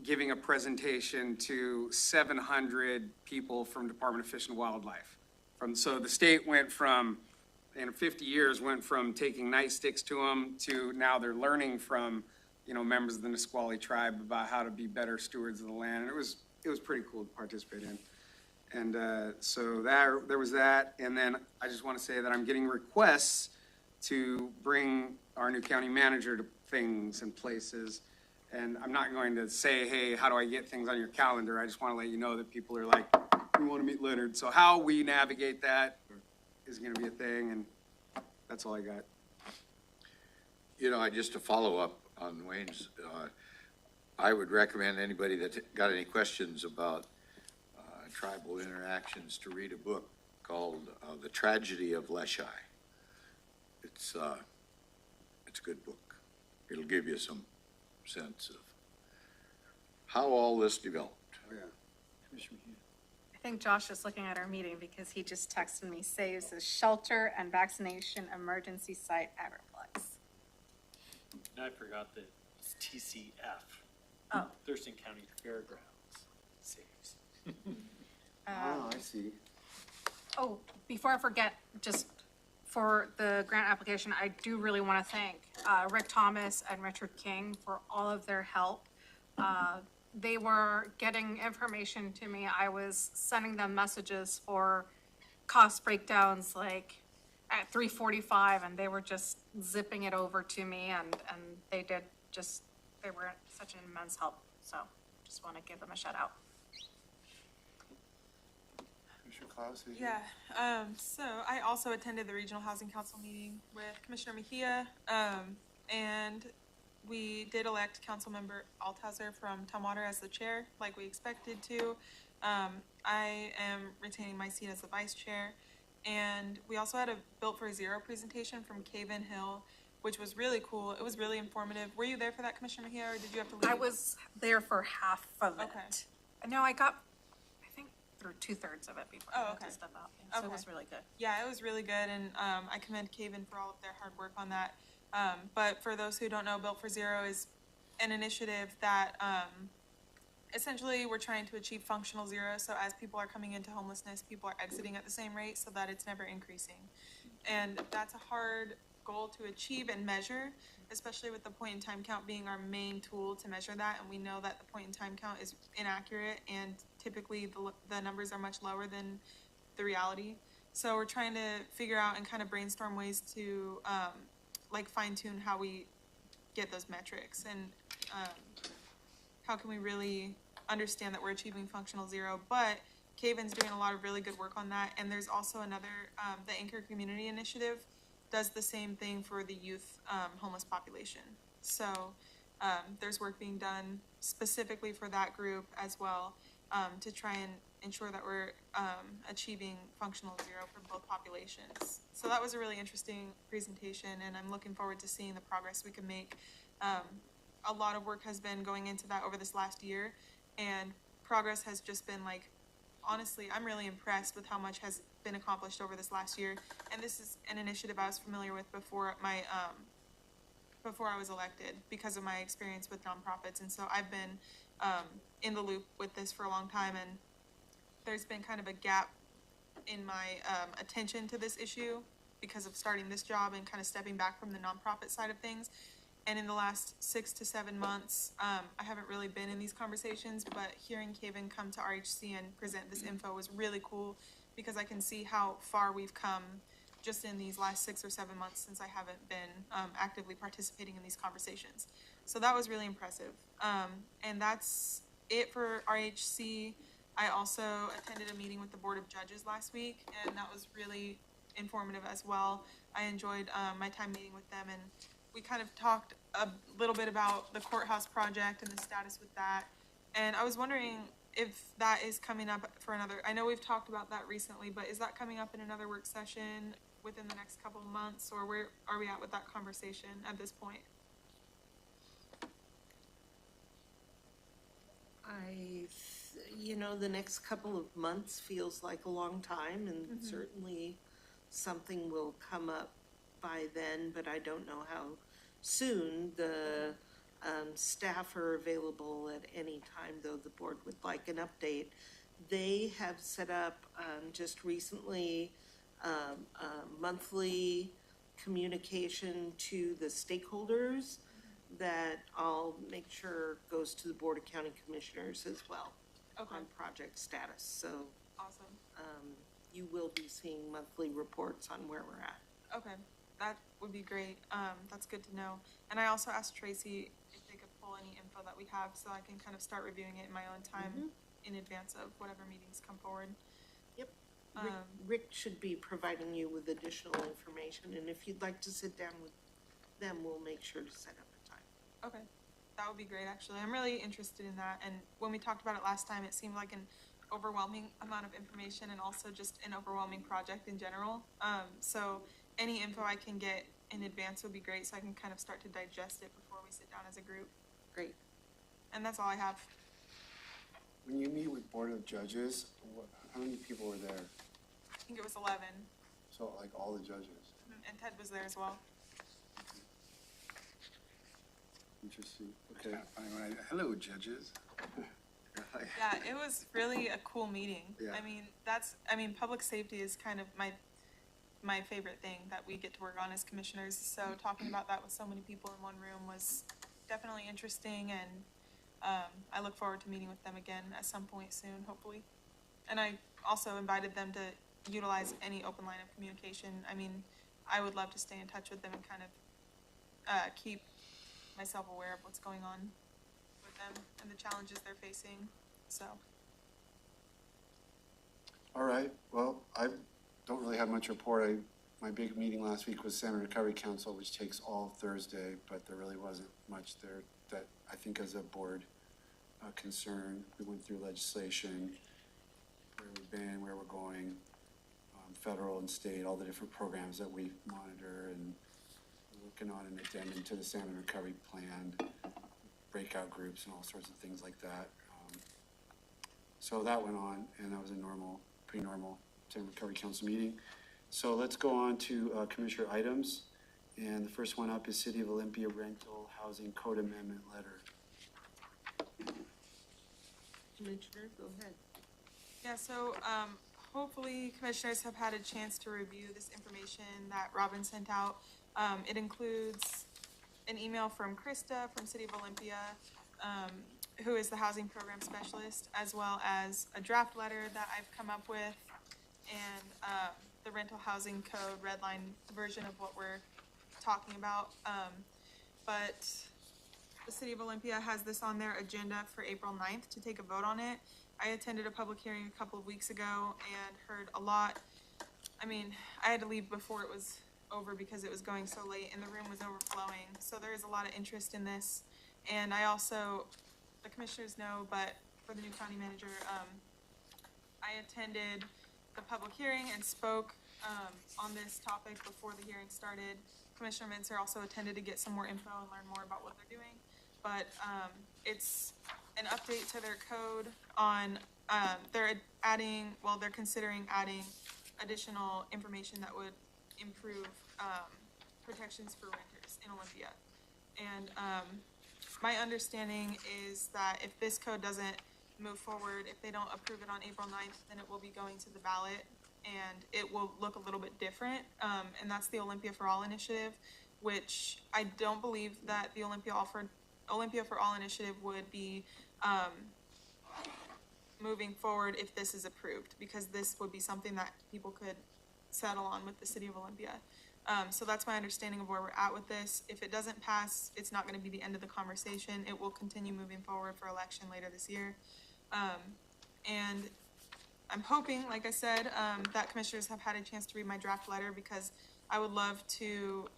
giving a presentation to 700 people from Department of Fish and Wildlife. So the state went from, in 50 years, went from taking nightsticks to them to now they're learning from, you know, members of the Nisqually tribe about how to be better stewards of the land. And it was pretty cool to participate in. And so there was that. And then I just want to say that I'm getting requests to bring our new county manager to things and places. And I'm not going to say, hey, how do I get things on your calendar? I just want to let you know that people are like, we want to meet Leonard. So how we navigate that is going to be a thing. And that's all I got. You know, just to follow up on Wayne's, I would recommend anybody that got any questions about tribal interactions to read a book called The Tragedy of Leschi. It's a good book. It'll give you some sense of how all this developed. Oh, yeah. Commissioner Hughes. I think Josh is looking at our meeting because he just texted me, saves the shelter and vaccination emergency site at Everplex. And I forgot that it's TCF. Oh. Thurston County Fairgrounds saves. Oh, I see. Oh, before I forget, just for the grant application, I do really want to thank Rick Thomas and Richard King for all of their help. They were getting information to me. I was sending them messages for cost breakdowns like at 3:45, and they were just zipping it over to me, and they were such an immense help. So just want to give them a shout out. Commissioner Klaus? are you- Yeah, so I also attended the Regional Housing Council meeting with Commissioner Mejia, and we did elect Councilmember Althauser from Tumwater as the chair, like we expected to. I am retaining my seat as the vice chair, and we also had a Built for Zero presentation from Caven Hill, which was really cool. It was really informative. Were you there for that, Commissioner Mejia, or did you have to leave? I was there for half of it. Okay. No, I got, I think, through 2/3 of it before I Oh, had okay. to step out. So it Okay. was really good. Yeah, it was really good, and I commend Caven for all of their hard work on that. But for those who don't know, Built for Zero is an initiative that essentially we're trying to achieve functional zero. So as people are coming into homelessness, people are exiting at the same rate so that it's never increasing. And that's a hard goal to achieve and measure, especially with the point in time count being our main tool to measure that. And we know that the point in time count is inaccurate, and typically the numbers are much lower than the reality. So we're trying to figure out and kind of brainstorm ways to like fine tune how we get those metrics, and how can we really understand that we're achieving functional zero. But Caven's doing a lot of really good work on that, and there's also another, the Anchor Community Initiative does the same thing for the youth homeless population. So there's work being done specifically for that group as well, to try and ensure that we're achieving functional zero for both populations. So that was a really interesting presentation, and I'm looking forward to seeing the progress we can make. A lot of work has been going into that over this last year, and progress has just been like, honestly, I'm really impressed with how much has been accomplished over this last year. And this is an initiative I was familiar with before I was elected, because of my experience with nonprofits. And so I've been in the loop with this for a long time, and there's been kind of a gap in my attention to this issue because of starting this job and kind of stepping back from the nonprofit side of things. And in the last 6 to 7 months, I haven't really been in these conversations, but hearing Caven come to RHC and present this info was really cool, because I can see how far we've come just in these last 6 or 7 months since I haven't been actively participating in these conversations. So that was really impressive. And that's it for RHC. I also attended a meeting with the Board of Judges last week, and that was really informative as well. I enjoyed my time meeting with them, and we kind of talked a little bit about the courthouse project and the status with that. And I was wondering if that is coming up for another, I know we've talked about that recently, but is that coming up in another work session within the next couple of months, or where are we at with that conversation at this point? The next couple of months feels like a long time, and certainly something will come up by then, but I don't know how soon. The staff are available at any time, though the board would like an update. They have set up just recently monthly communication to the stakeholders that I'll make sure goes to the Board of County Commissioners as well. Okay. On project status. So Awesome. You will be seeing monthly reports on where we're at. Okay, that would be great. That's good to know. And I also asked Tracy if they could pull any info that we have, so I can kind of start reviewing it in my own time in advance of whatever meetings come forward. Yep. Rick should be providing you with additional information, and if you'd like to sit down with them, we'll make sure to set up a time. Okay, that would be great, actually. I'm really interested in that, and when we talked about it last time, it seemed like an overwhelming amount of information, and also just an overwhelming project in general. So any info I can get in advance would be great, so I can kind of start to digest it before we sit down as a group. Great. And that's all I have. When you meet with Board of Judges, how many people were there? I think it was 11, So like all the judges? and Ted was there as well. Interesting. It's Okay. kind of funny when hello, judges. Yeah, it was really a cool meeting. Yeah. I mean, public safety is kind of my favorite thing that we get to work on as commissioners. So talking about that with so many people in one room was definitely interesting, and I look forward to meeting with them again at some point soon, hopefully. And I also invited them to utilize any open line of communication. I mean, I would love to stay in touch with them and kind of keep myself aware of what's going on with them and the challenges they're facing, so. All right, well, I don't really have much to report. My big meeting last week was Salmon Recovery Council, which takes all Thursday, but there really wasn't much there that I think as a board concern. We went through legislation, where we've been, where we're going, federal and state, all the different programs that we monitor, and working on an addendum to the Salmon Recovery Plan, breakout groups and all sorts of things like that. So that went on, and that was a pretty normal Salmon Recovery Council meeting. So let's go on to Commissioner items. And the first one up is City of Olympia Rental Housing Code Amendment Letter. Commissioner, go ahead. Yeah, so hopefully commissioners have had a chance to review this information that Robin sent out. It includes an email from Krista from City of Olympia, who is the housing program specialist, as well as a draft letter that I've come up with, and the rental housing code redline version of what we're talking about. But the City of Olympia has this on their agenda for April 9th to take a vote on it. I attended a public hearing a couple of weeks ago and heard a lot. I mean, I had to leave before it was over because it was going so late and the room was overflowing. So there is a lot of interest in this. And I also, the commissioners know, but for the new county manager, I attended the public hearing and spoke on this topic before the hearing started. Commissioner Minzer also attended to get some more info and learn more about what they're doing. But it's an update to their code on, they're considering adding additional information that would improve protections for renters in Olympia. And my understanding is that if this code doesn't move forward, if they don't approve it on April 9th, then it will be going to the ballot and it will look a little bit different. And that's the Olympia for All initiative, which I don't believe that the Olympia for All initiative would be moving forward if this is approved, because this would be something that people could settle on with the City of Olympia. So that's my understanding of where we're at with this. If it doesn't pass, it's not going to be the end of the conversation. It will continue moving forward for election later this year. And I'm hoping, like I said, that commissioners have had a chance to read my draft letter, because I would love to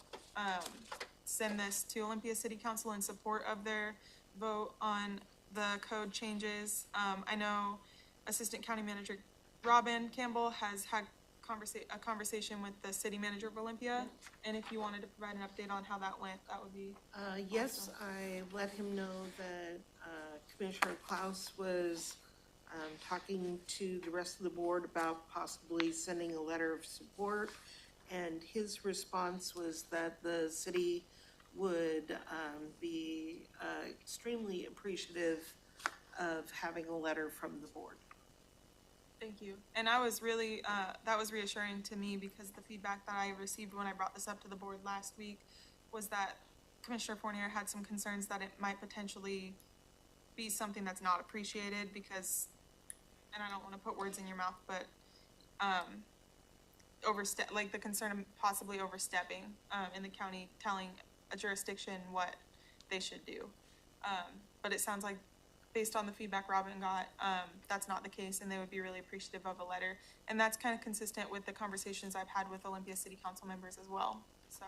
send this to Olympia City Council in support of their vote on the code changes. I know Assistant County Manager Robin Campbell has had a conversation with the city manager of Olympia, and if you wanted to provide an update on how that went, that would be Yes, I let him know that Commissioner Klaus was talking to the rest of the board about possibly sending a letter of support, and his response was that the city would be extremely appreciative of having a letter from the board. Thank you. And I was really, that was reassuring to me, because the feedback that I received when I brought this up to the board last week was that Commissioner Fournier had some concerns that it might potentially be something that's not appreciated, because, and I don't want to put words in your mouth, but like the concern of possibly overstepping in the county, telling a jurisdiction what they should do. But it sounds like, based on the feedback Robin got, that's not the case, and they would be really appreciative of a letter. And that's kind of consistent with the conversations I've had with Olympia City Council members as well. So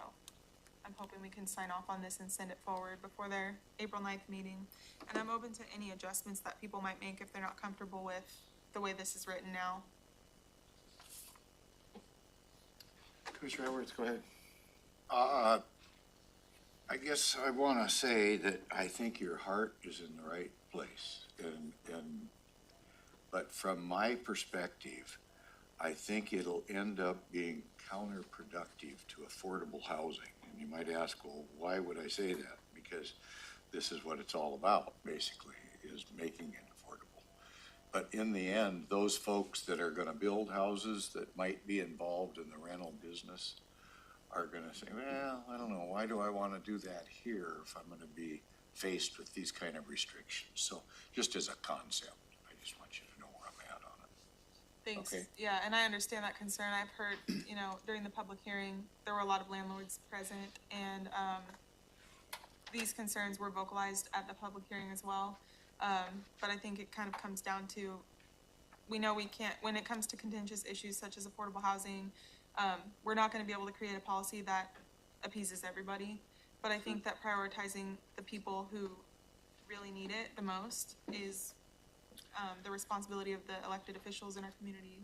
I'm hoping we can sign off on this and send it forward before their April 9th meeting. And I'm open to any adjustments that people might make if they're not comfortable with the way this is written now. Commissioner Edwards, go ahead. I guess I want to say that I think your heart is in the right place, but from my perspective, I think it'll end up being counterproductive to affordable housing. And you might ask, well, why would I say that? Because this is what it's all about, basically, is making it affordable. But in the end, those folks that are gonna build houses that might be involved in the rental business are gonna say, well, I don't know, why do I wanna do that here if I'm gonna be faced with these kind of restrictions? So just as a concept, I just want you to know where I'm at on it. Thanks. Okay. Yeah, and I understand that concern. I've heard, during the public hearing, there were a lot of landlords present, and, these concerns were vocalized at the public hearing as well. But I think it kind of comes down to, we know we can't, when it comes to contentious issues such as affordable housing, we're not gonna be able to create a policy that appeases everybody. But I think that prioritizing the people who really need it the most is, the responsibility of the elected officials in our community.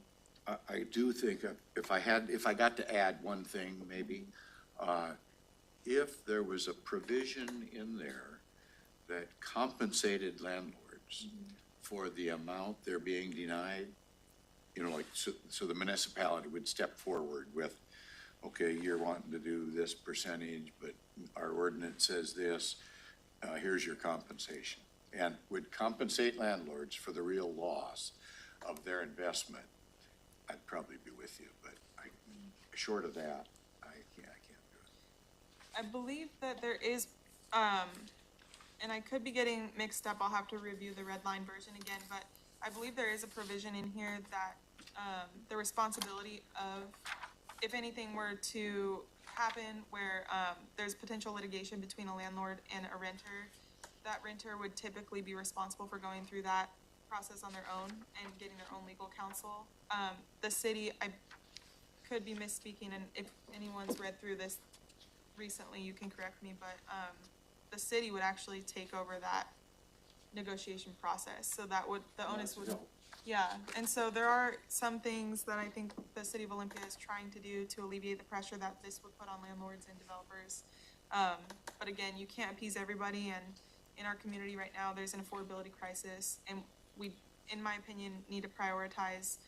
I do think if I got to add one thing, maybe, if there was a provision in there that compensated landlords for the amount they're being denied, like, so the municipality would step forward with, okay, you're wanting to do this percentage, but our ordinance says this, here's your compensation. And would compensate landlords for the real loss of their investment, I'd probably be with you, but short of that, I can't do it. I believe that there is, and I could be getting mixed up, I'll have to review the red line version again, but I believe there is a provision in here that, the responsibility of, if anything were to happen where, there's potential litigation between a landlord and a renter, that renter would typically be responsible for going through that process on their own and getting their own legal counsel. The city, I could be misspeaking, and if anyone's read through this recently, you can correct me, but, the city would actually take over that negotiation process, so that would, the onus would, yeah. And so there are some things that I think the city of Olympia is trying to do to alleviate the pressure that this would put on landlords and developers. But again, you can't appease everybody, and in our community right now, there's an affordability crisis, and we, in my opinion, need to prioritize,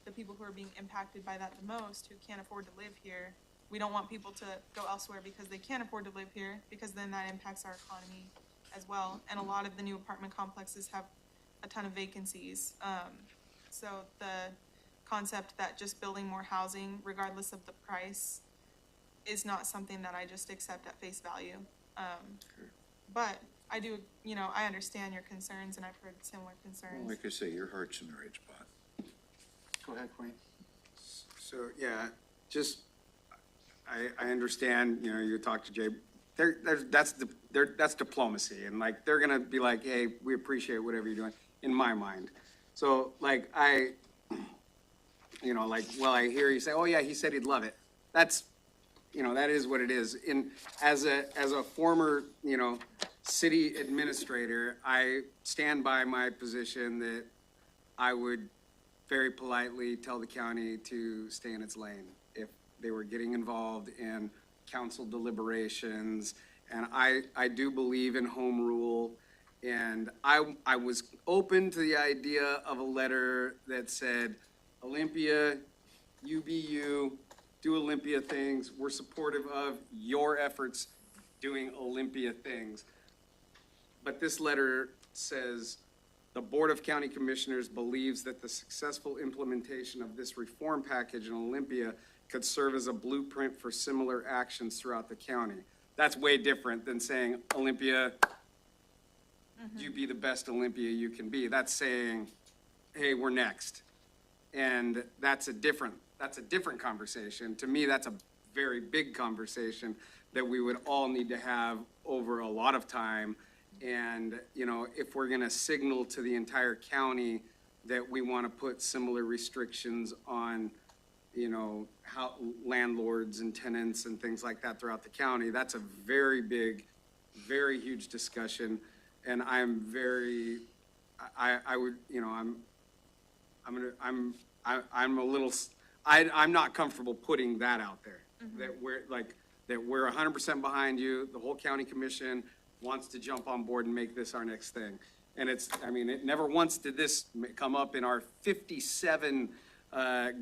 the people who are being impacted by that the most, who can't afford to live here. We don't want people to go elsewhere because they can't afford to live here, because then that impacts our economy as well. And a lot of the new apartment complexes have a ton of vacancies. So the concept that just building more housing, regardless of the price, is not something that I just accept at face value. But I do, I understand your concerns, and I've heard similar concerns. Like I say, your heart's in the right spot. Go ahead, Queen. So, yeah, just, I understand, you talk to Jay, that's diplomacy, and like, they're gonna be like, hey, we appreciate whatever you're doing, in my mind. So, like, I hear you say, oh yeah, he said he'd love it. That's, that is what it is. As a former, city administrator, I stand by my position that I would very politely tell the county to stay in its lane if they were getting involved in council deliberations. And I do believe in home rule. And I was open to the idea of a letter that said, Olympia, you be you, do Olympia things. We're supportive of your efforts doing Olympia things. But this letter says, the Board of County Commissioners believes that the successful implementation of this reform package in Olympia could serve as a blueprint for similar actions throughout the county. That's way different than saying, Olympia, you be the best Olympia you can be. That's saying, hey, we're next. And that's a different conversation. To me, that's a very big conversation that we would all need to have over a lot of time. And, if we're gonna signal to the entire county that we wanna put similar restrictions on, how landlords and tenants and things like that throughout the county, that's a very big, very huge discussion. And I'm very, I would, I'm not comfortable putting that out there. That we're 100% behind you, the whole county commission wants to jump on board and make this our next thing. And it never once did this come up in our 57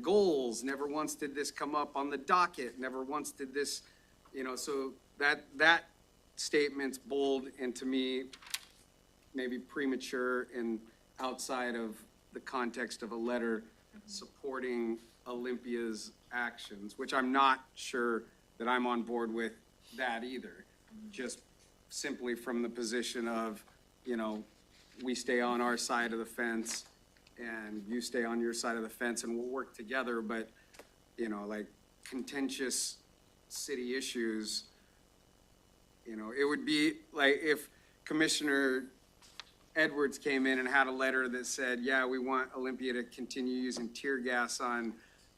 goals, never once did this come up on the docket, never once did this, so that statement's bold and to me, maybe premature and outside of the context of a letter supporting Olympia's actions, which I'm not sure that I'm on board with that either. Just simply from the position of, you know, we stay on our side of the fence and you stay on your side of the fence and we'll work together, but, you know, like contentious city issues, you know, it would be like if Commissioner Edwards came in and had a letter that said, yeah, we want Olympia to continue using tear gas on,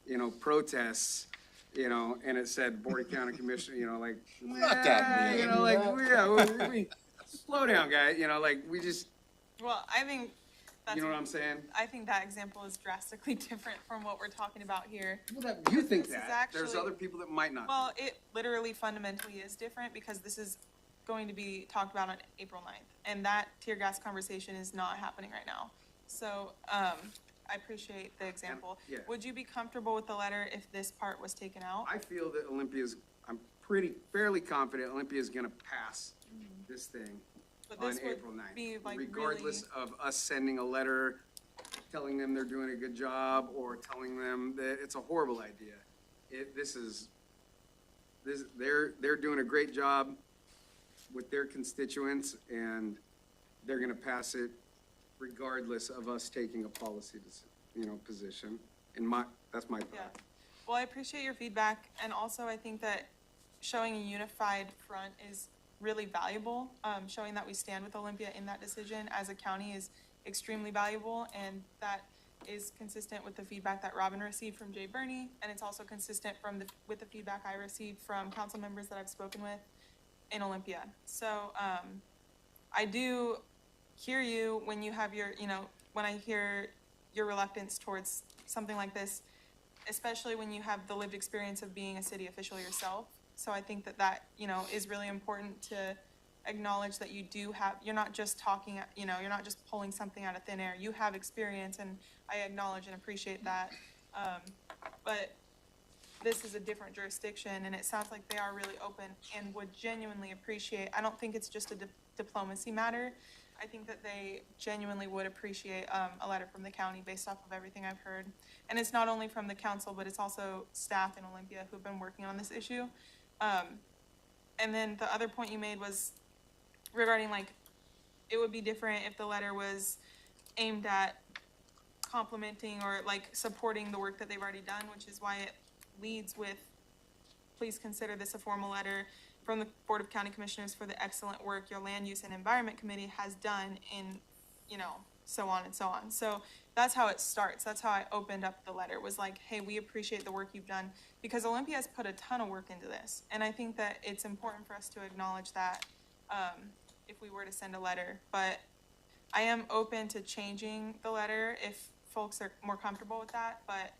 you know, protests, you know, and it said Board of County Commissioner, you know, like, Not that mean. you know, like, we slow down, guy, you know, like, we just, Well, I think that's. you know what I'm saying? I think that example is drastically different from what we're talking about here. You think This is that, there's actually- other people that might not. Well, it literally fundamentally is different because this is going to be talked about on April 9th. And that tear gas conversation is not happening right now. So, I appreciate the example. Yeah. Would you be comfortable with the letter if this part was taken out? I feel that I'm fairly confident Olympia's gonna pass this thing But on this would April 9th. be like Regardless really, of us sending a letter telling them they're doing a good job or telling them that it's a horrible idea. They're doing a great job with their constituents and they're gonna pass it regardless of us taking a policy, position. That's my yeah. thought. Well, I appreciate your feedback, and also I think that showing a unified front is really valuable. Showing that we stand with Olympia in that decision as a county is extremely valuable, and that is consistent with the feedback that Robin received from Jay Burney, and it's also consistent with the feedback I received from council members that I've spoken with in Olympia. So, I do hear you when you have your, when I hear your reluctance towards something like this, especially when you have the lived experience of being a city official yourself. So I think that, is really important to acknowledge that you're not just talking, you're not just pulling something out of thin air. You have experience, and I acknowledge and appreciate that. But this is a different jurisdiction, and it sounds like they are really open and would genuinely appreciate, I don't think it's just a diplomacy matter. I think that they genuinely would appreciate a letter from the county based off of everything I've heard. And it's not only from the council, but it's also staff in Olympia who've been working on this issue. And then the other point you made was regarding, it would be different if the letter was aimed at complimenting or supporting the work that they've already done, which is why it leads with, please consider this a formal letter from the Board of County Commissioners for the excellent work your Land Use and Environment Committee has done in, so on and so on. So that's how it starts. That's how I opened up the letter, was hey, we appreciate the work you've done, because Olympia has put a ton of work into this. And I think that it's important for us to acknowledge that if we were to send a letter. But I am open to changing the letter if folks are more comfortable with that. But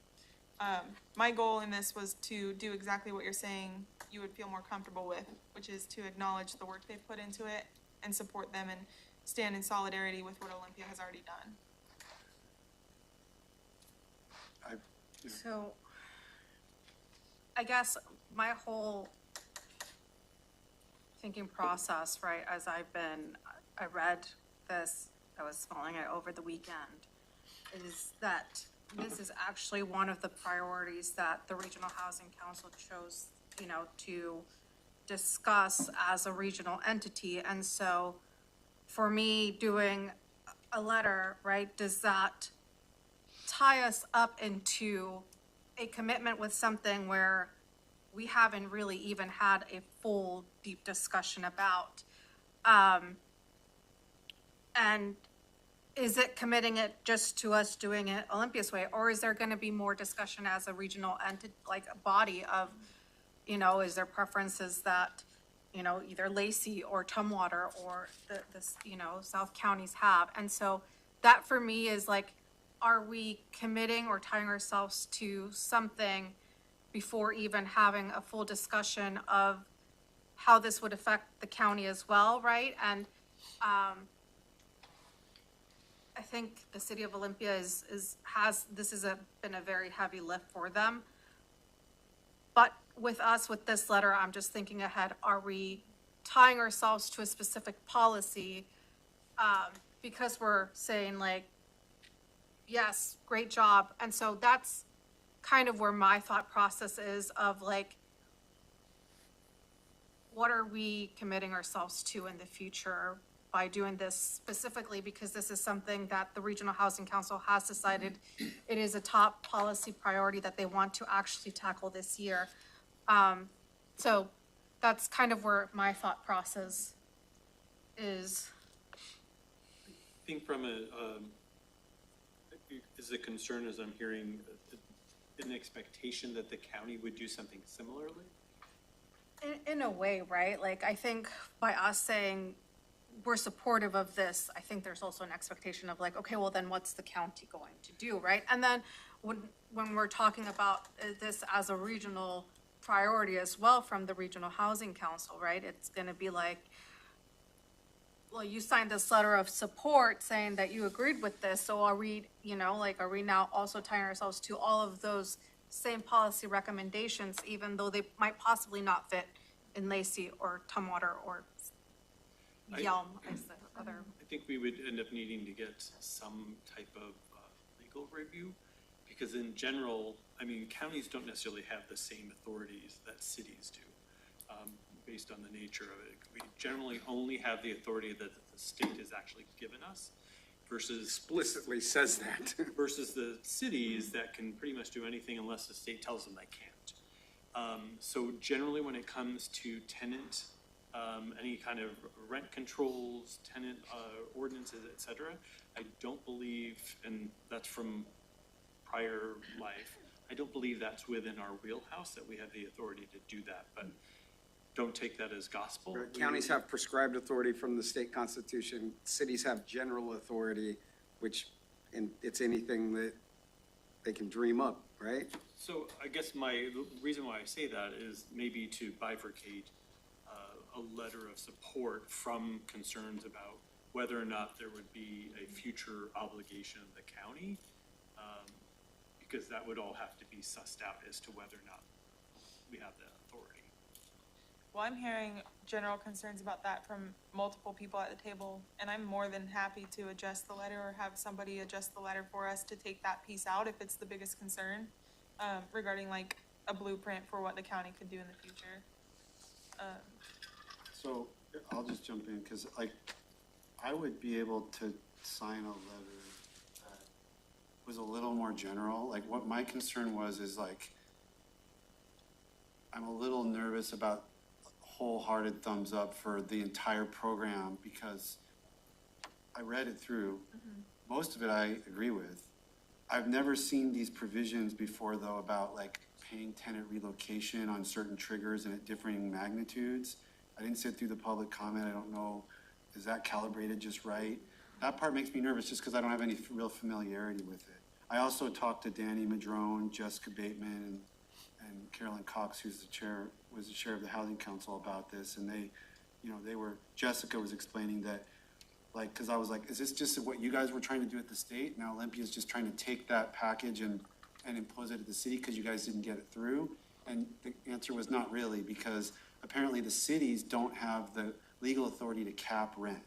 my goal in this was to do exactly what you're saying you would feel more comfortable with, which is to acknowledge the work they've put into it and support them and stand in solidarity with what Olympia has already done. So, I guess my whole thinking process, right, as I read this, I was following it over the weekend, is that this is actually one of the priorities that the Regional Housing Council chose, to discuss as a regional entity. And so for me, doing a letter, right, does that tie us up into a commitment with something where we haven't really even had a full, deep discussion about? And is it committing it just to us doing it Olympia's way, or is there gonna be more discussion as a regional entity, a body of, is there preferences that, either Lacey or Tumwater or the South counties have? And so that for me is are we committing or tying ourselves to something before even having a full discussion of how this would affect the county as well, right? And I think the city of Olympia this has been a very heavy lift for them. But with us, with this letter, I'm just thinking ahead, are we tying ourselves to a specific policy? Because we're saying yes, great job. And so that's kind of where my thought process is of like, what are we committing ourselves to in the future by doing this specifically? Because this is something that the Regional Housing Council has decided it is a top policy priority that they want to actually tackle this year. So that's kind of where my thought process is. I think from is the concern, as I'm hearing, an expectation that the county would do something similarly? In a way, right? Like, I think by us saying we're supportive of this, I think there's also an expectation of like, okay, well then what's the county going to do, right? And then when we're talking about this as a regional priority as well from the Regional Housing Council, right? It's gonna be like, well, you signed this letter of support saying that you agreed with this, so are we, like, are we now also tying ourselves to all of those same policy recommendations, even though they might possibly not fit in Lacey or Tumwater or Yelm as the other? I think we would end up needing to get some type of legal review, because in general, I mean, counties don't necessarily have the same authorities that cities do, based on the nature of it. We generally only have the authority that the state has actually given us versus Explicitly says that. versus the cities that can pretty much do anything unless the state tells them they can't. So generally, when it comes to tenant, any kind of rent controls, tenant ordinances, et cetera, I don't believe, and that's from prior life, I don't believe that's within our wheelhouse that we have the authority to do that, but don't take that as gospel. Counties have prescribed authority from the state constitution. Cities have general authority, which, it's anything that they can dream up, right? So I guess the reason why I say that is maybe to bifurcate a letter of support from concerns about whether or not there would be a future obligation of the county, because that would all have to be sussed out as to whether or not we have that authority. Well, I'm hearing general concerns about that from multiple people at the table, and I'm more than happy to adjust the letter or have somebody adjust the letter for us to take that piece out if it's the biggest concern, regarding like a blueprint for what the county could do in the future. So I'll just jump in, because like, I would be able to sign a letter that was a little more general. Like, what my concern was is like, I'm a little nervous about wholehearted thumbs up for the entire program, because I read it through. Most of it I agree with. I've never seen these provisions before, though, about like paying tenant relocation on certain triggers and at differing magnitudes. I didn't sit through the public comment. I don't know, is that calibrated just right? That part makes me nervous just because I don't have any real familiarity with it. I also talked to Danny Madrone, Jessica Bateman, and Carolyn Cox, who's was the chair of the Housing Council, about this, and Jessica was explaining that, like, because I was like, is this just what you guys were trying to do at the state? Now Olympia's just trying to take that package and impose it at the city because you guys didn't get it through? And the answer was not really, because apparently the cities don't have the legal authority to cap rent.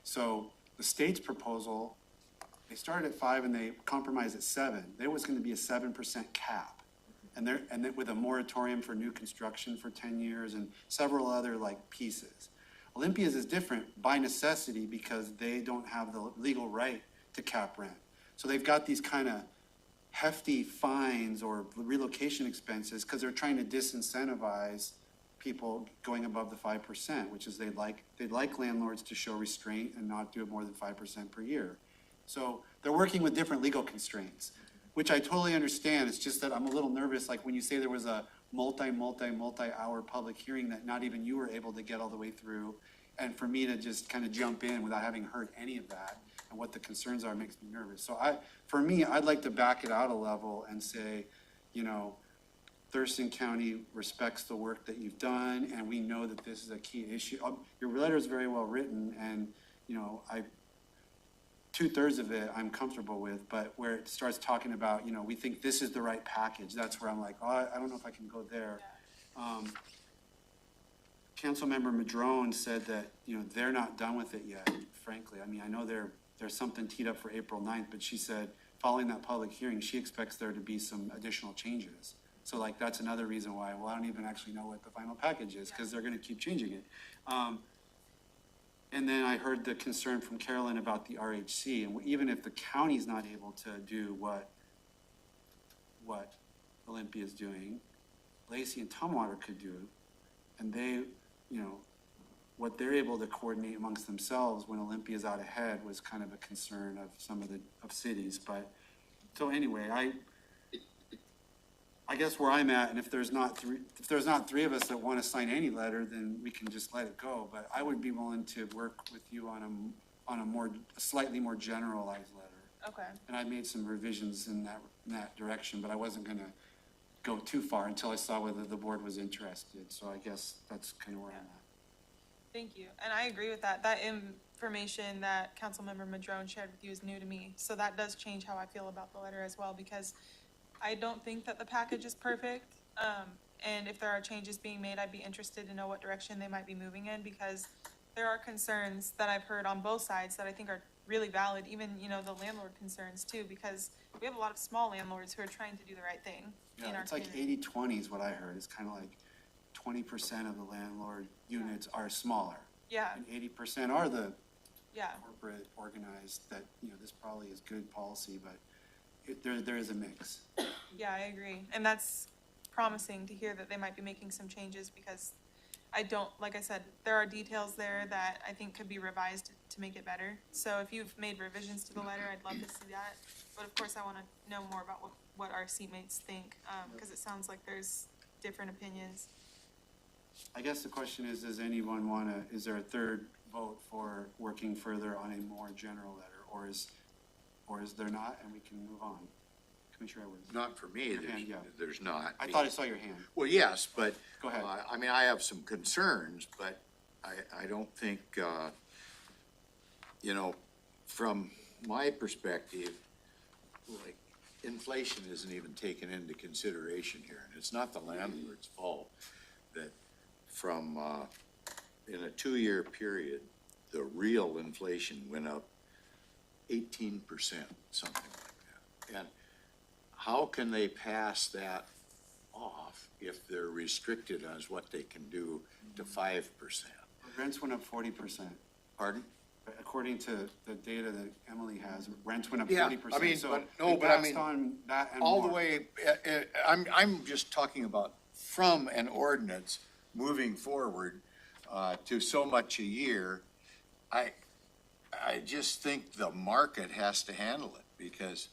So the state's proposal, they started at 5 and they compromised at 7. There was going to be a 7% cap. And with a moratorium for new construction for 10 years and several other like pieces. Olympia's is different by necessity because they don't have the legal right to cap rent. So they've got these kind of hefty fines or relocation expenses because they're trying to disincentivize people going above the 5%, which is they'd like landlords to show restraint and not do it more than 5% per year. So they're working with different legal constraints, which I totally understand. It's just that I'm a little nervous, like when you say there was a multi-hour public hearing that not even you were able to get all the way through, and for me to just kind of jump in without having heard any of that and what the concerns are makes me nervous. So for me, I'd like to back it out a level and say, Thurston County respects the work that you've done, and we know that this is a key issue. Your letter is very well written, and 2/3 of it I'm comfortable with, but where it starts talking about, we think this is the right package, that's where I'm like, I don't know if I can go there. Councilmember Madrone said that, they're not done with it yet, frankly. I mean, I know there's something teed up for April 9th, but she said following that public hearing, she expects there to be some additional changes. So like, that's another reason why, well, I don't even actually know what the final package is, because they're gonna keep changing it. And then I heard the concern from Carolyn about the RHC, and even if the county's not able to do what Olympia is doing, Lacey and Tumwater could do, and they, you know, what they're able to coordinate amongst themselves when Olympia's out ahead was kind of a concern of some of cities, but, so anyway, I guess where I'm at, and if there's not three of us that want to sign any letter, then we can just let it go, but I would be willing to work with you on a slightly more generalized letter. Okay. And I made some revisions in that direction, but I wasn't gonna go too far until I saw whether the board was interested, so I guess that's kind of where I'm at. Thank you, and I agree with that. That information that Councilmember Madrone shared with you is new to me, so that does change how I feel about the letter as well, because I don't think that the package is perfect. And if there are changes being made, I'd be interested to know what direction they might be moving in, because there are concerns that I've heard on both sides that I think are really valid, even, you know, the landlord concerns too, because we have a lot of small landlords who are trying to do the right thing in Yeah, our it's like community. 80-20 is what I heard, it's kind of like 20% of the landlord units are smaller. Yeah, And 80% are the yeah, corporate organized, that, you know, this probably is good policy, but there is a mix. yeah, I agree. And that's promising to hear that they might be making some changes, because I don't, like I said, there are details there that I think could be revised to make it better. So if you've made revisions to the letter, I'd love to see that. But of course, I want to know more about what our seatmates think, because it sounds like there's different opinions. I guess the question is, does anyone want to, is there a third vote for working further on a more general letter, or is there not, and we can move on? Commissioner Edwards? Not for me, Your hand, yeah. there's not. I thought I saw your hand. Well, yes, but. Go ahead. I mean, I have some concerns, but I don't think, you know, from my perspective, like, inflation isn't even taken into consideration here, and it's not the landlord's fault that from, in a 2-year period, the real inflation went up 18%, something like that. And how can they pass that off if they're restricted as what they can do to 5%? Rents went up 40%. Pardon? According to the data that Emily has, rents went up Yeah, 40%. I mean, So but- no, we but I passed mean, on that and All the more. way, I'm just talking about from an ordinance moving forward to so much a year. I just think the market has to handle it, because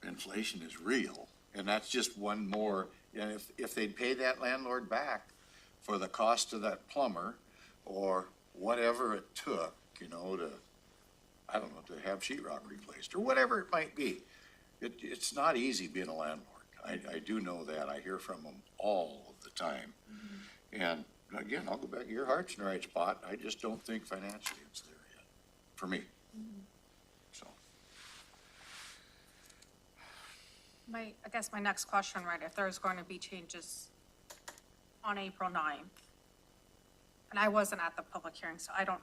inflation is real, and that's just one more. And if they'd pay that landlord back for the cost of that plumber or whatever it took, you know, I don't know, to have sheetrock replaced or whatever it might be. It's not easy being a landlord. I do know that. I hear from them all of the time. And again, I'll go back, your heart's in the right spot. I just don't think financially it's there yet, for me. So. I guess my next question, right, if there's going to be changes on April 9th, and I wasn't at the public hearing, so I don't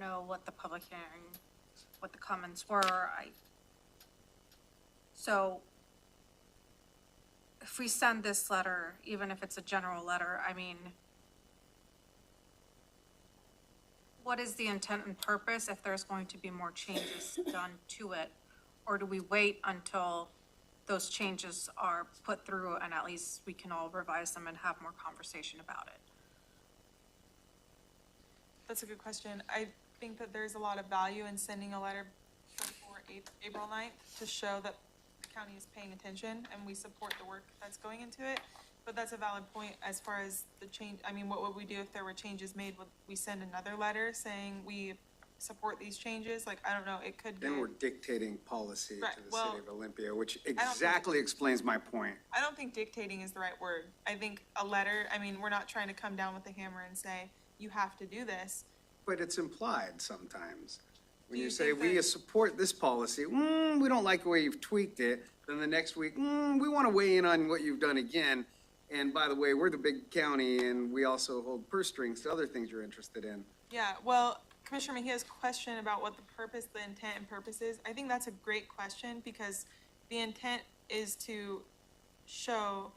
know what the public hearing, what the comments were, so if we send this letter, even if it's a general letter, I mean, what is the intent and purpose if there's going to be more changes done to it? Or do we wait until those changes are put through and at least we can all revise them and have more conversation about it? That's a good question. I think that there's a lot of value in sending a letter before April 9th to show that the county is paying attention and we support the work that's going into it. But that's a valid point as far as the change. I mean, what would we do if there were changes made? Would we send another letter saying we support these changes? Like, I don't know, it could be. Then we're dictating policy Right, to the well, city of Olympia, which think- exactly explains my point. I don't think dictating is the right word. I think a letter, I mean, we're not trying to come down with a hammer and say, you have to do this. But it's implied sometimes. When Do you you say, think we that- support this policy, we don't like the way you've tweaked it, then the next week, we want to weigh in on what you've done again. And by the way, we're the big county and we also hold purse strings to other things you're interested in. Yeah, well, Commissioner Mejia's question about what the intent and purpose is, I think that's a great question, because the intent is to show,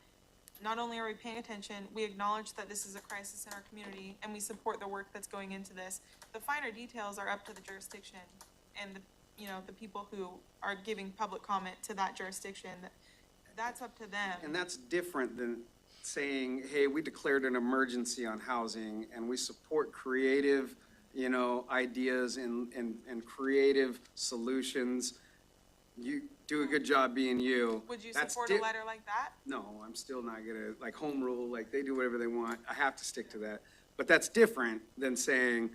not only are we paying attention, we acknowledge that this is a crisis in our community, and we support the work that's going into this. The finer details are up to the jurisdiction and the people who are giving public comment to that jurisdiction. That's up to them. And that's different than saying, hey, we declared an emergency on housing and we support creative, ideas and creative solutions. You do a good job being you. Would you That's support a letter like that? No, I'm still not gonna, like home rule, like they do whatever they want. I have to stick to that. But that's different than saying,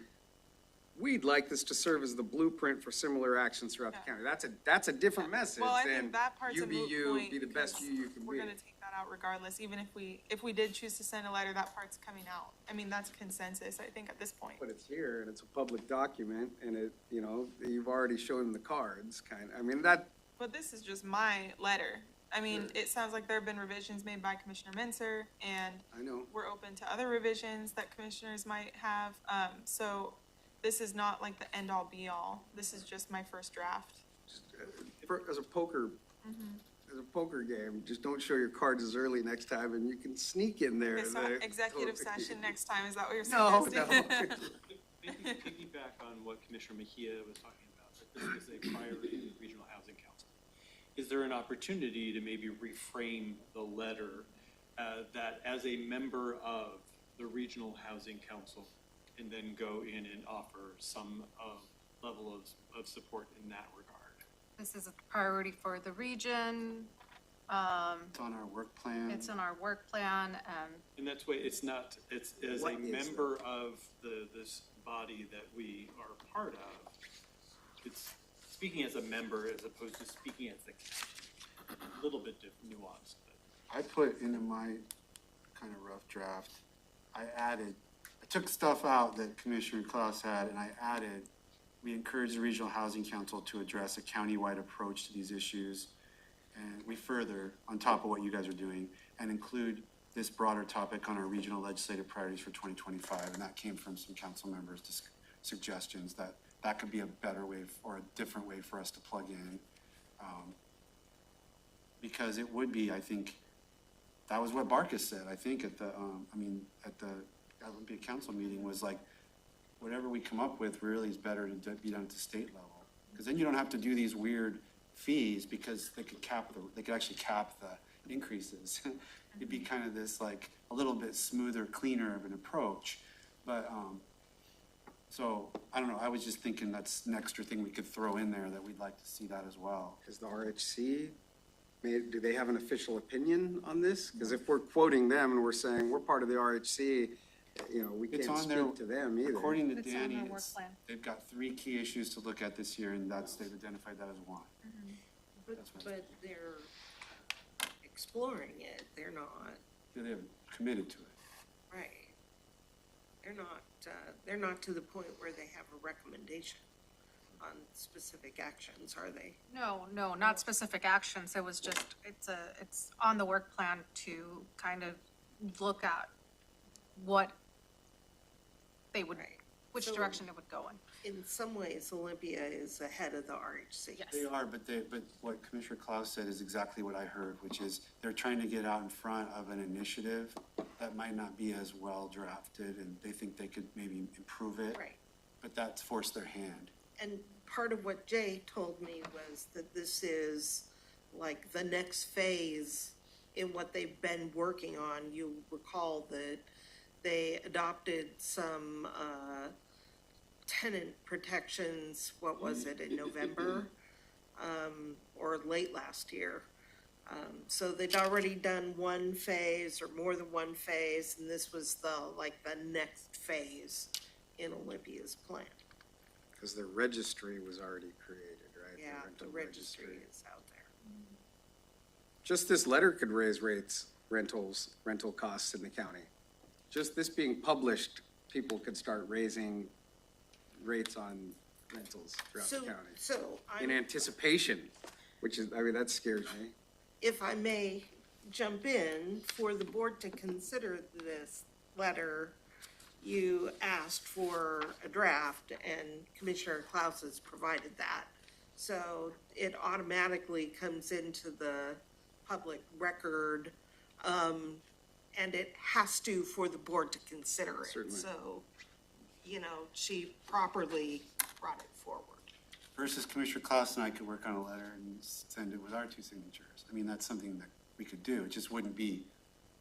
we'd like this to serve as the blueprint for similar actions throughout the county. That's a different message Well, I than think that part's you a be moot you, point, be the best because you can we're be. gonna take that out regardless, even if we did choose to send a letter, that part's coming out. I mean, that's consensus, I think, at this point. But it's here and it's a public document and it, you've already shown the cards But this is just my letter. I mean, it sounds like there have been revisions made by Commissioner Mensah, and I know. we're open to other revisions that commissioners might have. So this is not like the end-all be-all. This is just my first draft. As a poker game, just don't show your cards as early next time and you can sneak in there. Okay, so executive session next time, is that what you're No, suggesting? no. Maybe piggyback on what Commissioner Mejia was talking about, that this is a priority in the Regional Housing Council. Is there an opportunity to maybe reframe the letter that as a member of the Regional Housing Council, and then go in and offer some level of support in that regard? This is a priority for the region. It's on our work plan. It's in our work plan, And that's why it's as What a is member of this body that we are part of, it's speaking as a member as opposed to speaking as the county. A little bit nuanced, but. I put into my kind of rough draft, I took stuff out that Commissioner Klaus had, and I added, we encourage the Regional Housing Council to address a countywide approach to these issues. And we further, on top of what you guys are doing, and include this broader topic on our regional legislative priorities for 2025. And that came from some council members' suggestions that could be a better way or a different way for us to plug in. Because it would be, I think, that was what Barkus said, I think, at the Olympia Council meeting, was like, whatever we come up with really is better to be done at the state level. Because then you don't have to do these weird fees, because they could actually cap the increases. It'd be kind of this like a little bit smoother, cleaner of an approach. But, so, I don't know, I was just thinking that's an extra thing we could throw in there, that we'd like to see that as well. Is the RHC, do they have an official opinion on this? Because if we're quoting them and we're saying we're part of the RHC, we It's can't on there. speak to them either. According to It's on Danny, our work plan. they've got 3 key issues to look at this year, and they've identified that as one. But they're exploring it, they're not, They haven't committed to it. right. They're not to the point where they have a recommendation on specific actions, are they? no, not specific actions. It was just, it's on the work plan to kind of look at what they would, Right. which So- direction it would go in. In some ways, Olympia is ahead of the RHC. Yes. They are, but what Commissioner Klaus said is exactly what I heard, which is they're trying to get out in front of an initiative that might not be as well drafted, and they think they could maybe improve it. Right. But that's forced their hand. And part of what Jay told me was that this is like the next phase in what they've been working on. You recall that they adopted some tenant protections, what was it, in November? Or late last year. So they'd already done one phase or more than one phase, and this was the next phase in Olympia's plan. Because the registry was already created, right? Yeah, the rental registry is out there. Just this letter could raise rental costs in the county. Just this being published, people could start raising rates on rentals throughout the county. So In anticipation, which is, that scares me. if I may jump in, for the board to consider this letter, you asked for a draft, and Commissioner Klaus has provided that. So it automatically comes into the public record, and it has to for the board to consider it. Certainly. So, she properly brought it forward. Versus Commissioner Klaus and I could work on a letter and send it with our 2 signatures. I mean, that's something that we could do. It just wouldn't be,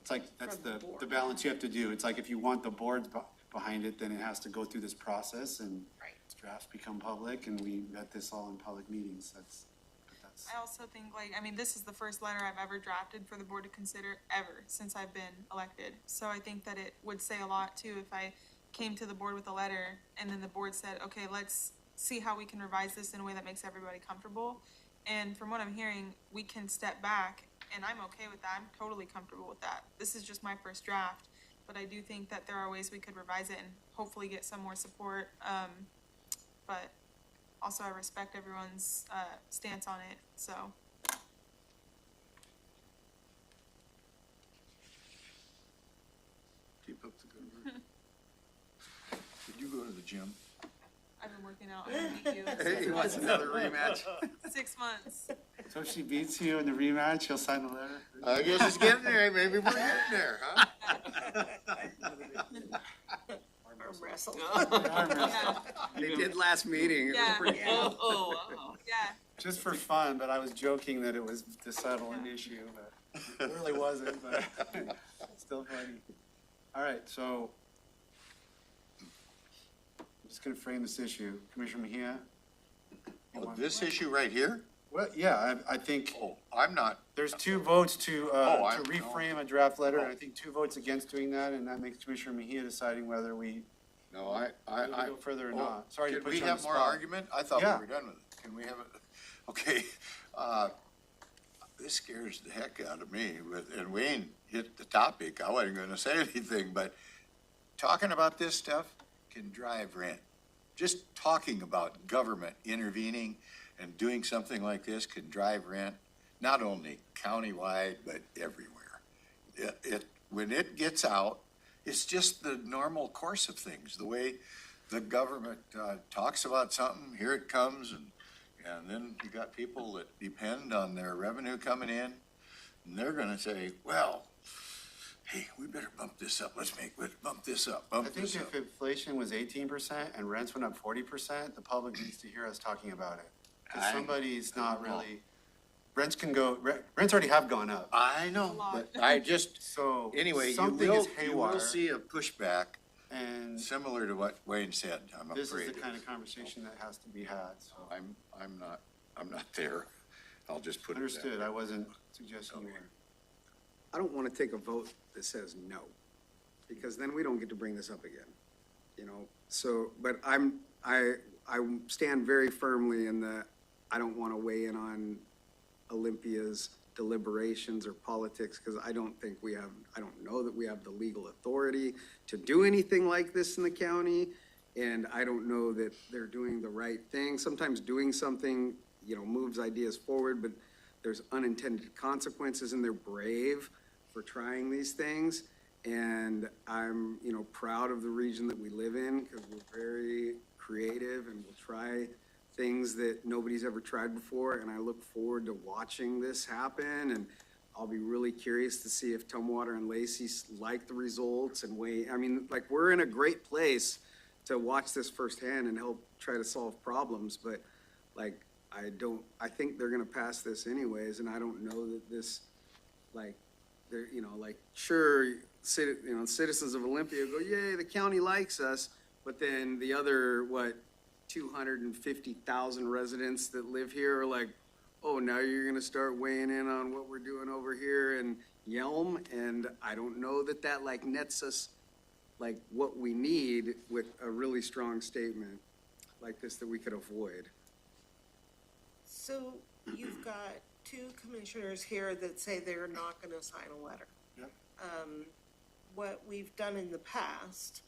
it's like, that's From the the board. balance you have to do. It's like if you want the boards behind it, then it has to go through this process and Right. drafts become public and we vet this all in public meetings. That's. I also think this is the first letter I've ever drafted for the board to consider ever since I've been elected. So I think that it would say a lot too if I came to the board with a letter and then the board said, okay, let's see how we can revise this in a way that makes everybody comfortable. And from what I'm hearing, we can step back, and I'm okay with that. I'm totally comfortable with that. This is just my first draft, but I do think that there are ways we could revise it and hopefully get some more support. But also I respect everyone's stance on it, so. Keep up the good work. Did you go to the gym? I've been working out, I'm gonna beat you. Hey, he wants another rematch. 6 months. So if she beats you in the rematch, you'll sign the letter? I guess it's getting there, maybe we're getting there, huh? Arm wrestle. Yeah, They did last meeting. It was Yeah. pretty Yeah. yeah. Just for fun, but I was joking that it was to settle an issue, but it really wasn't, but still funny. All right, so I'm just gonna frame this issue. Commissioner Mejia? you Oh, want- this issue right here? Well, yeah, I think Oh, I'm not, there's 2 votes to I- reframe a draft letter, and I think 2 votes against doing that, and that makes Commissioner Mejia deciding whether we no, I. go further or Oh, not. Sorry to Can put we you on the have more spot. argument? I thought Yeah. we were done with it. Can we have it? Okay, this scares the heck out of me, and Wayne hit the topic. I wasn't gonna say anything, but talking about this stuff can drive rent. Just talking about government intervening and doing something like this can drive rent, not only countywide, but everywhere. When it gets out, it's just the normal course of things, the way the government talks about something, here it comes, and then you got people that depend on their revenue coming in, and they're gonna say, well, hey, we better bump this up, let's bump this up, I bump think this up. if inflation was 18% and rents went up 40%, the public needs to hear us talking about it. Because I- somebody's not I don't know. really, rents already have gone up. I A know, lot. but I just, So anyway, something is you haywire. will see a pushback And similar to what Wayne said, I'm this is the afraid. kind of conversation that has to be had, so. I'm not there. I'll just put it that Understood, way. I wasn't suggesting you Okay. were. I don't want to take a vote that says no, because then we don't get to bring this up again, So, but I stand very firmly in the, I don't want to weigh in on Olympia's deliberations or politics, because I don't know that we have the legal authority to do anything like this in the county, and I don't know that they're doing the right thing. Sometimes doing something, moves ideas forward, but there's unintended consequences, and they're brave for trying these things. And I'm, proud of the region that we live in, because we're very creative and we'll try things that nobody's ever tried before. And I look forward to watching this happen, and I'll be really curious to see if Tumwater and Lacey like the results and we're in a great place to watch this firsthand and help try to solve problems, but I think they're gonna pass this anyways, and I don't know that this, sure, citizens of Olympia go, yay, the county likes us, but then the other, 250,000 residents that live here are like, oh, now you're gonna start weighing in on what we're doing over here in Yelm, and I don't know that nets us what we need with a really strong statement like this that we could avoid. So you've got 2 commissioners here that say they're not gonna sign a letter. Yep. What we've done in the past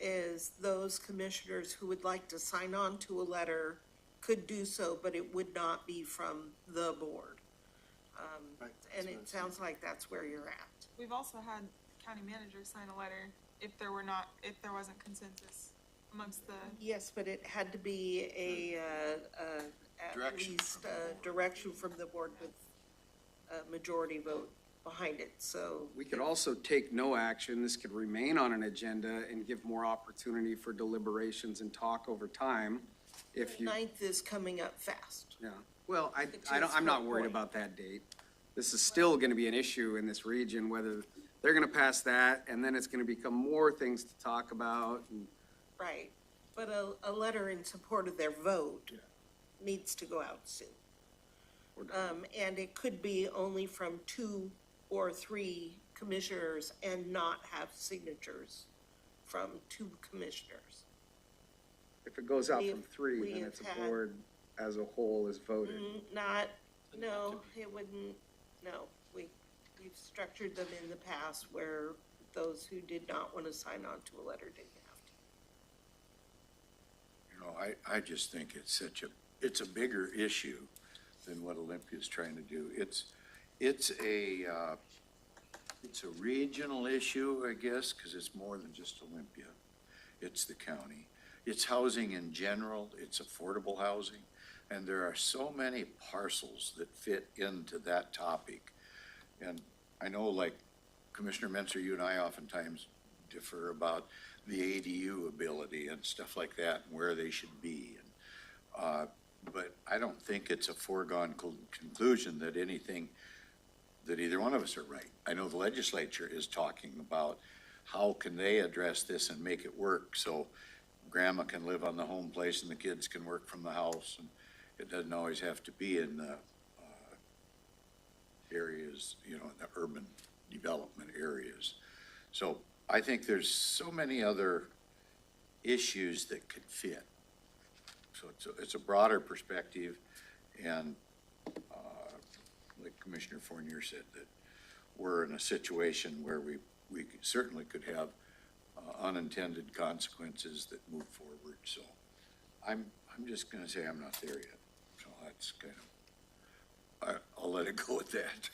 is those commissioners who would like to sign on to a letter could do so, but it would not be from the board. Right, And that's what it sounds like that's where you're at. We've also had county managers sign a letter if there wasn't consensus amongst the, Yes, but it had to be at Direction least direction from the board with a majority vote behind it, so. We could also take no action. This could remain on an agenda and give more opportunity for deliberations and talk over time if you, Ninth is coming up fast. yeah. Well, It's I'm not just worried point. about that date. This is still gonna be an issue in this region, whether they're gonna pass that, and then it's gonna become more things to talk about. And Right, but a letter in support of their vote needs to go out soon. And it could be only from 2 or 3 commissioners and not have signatures from 2 commissioners. If it goes out We from have- 3, we then have it's a had- board as a whole is voted. No, it wouldn't, no, we've structured them in the past where those who did not want to sign on to a letter didn't have to. You know, I just think it's a bigger issue than what Olympia's trying to do. It's a regional issue, I guess, because it's more than just Olympia. It's the county. It's housing in general, it's affordable housing, and there are so many parcels that fit into that topic. And I know, like Commissioner Menzer, you and I oftentimes differ about the ADU ability and stuff like that, and where they should be. But I don't think it's a foregone conclusion that either one of us are right. I know the legislature is talking about how can they address this and make it work so grandma can live on the home place and the kids can work from the house, and it doesn't always have to be in the areas, in the urban development areas. So I think there's so many other issues that could fit. So it's a broader perspective, and like Commissioner Fournier said, that we're in a situation where we certainly could have unintended consequences that move forward. So I'm just gonna say I'm not there yet. So that's kind of, I'll let it go at that.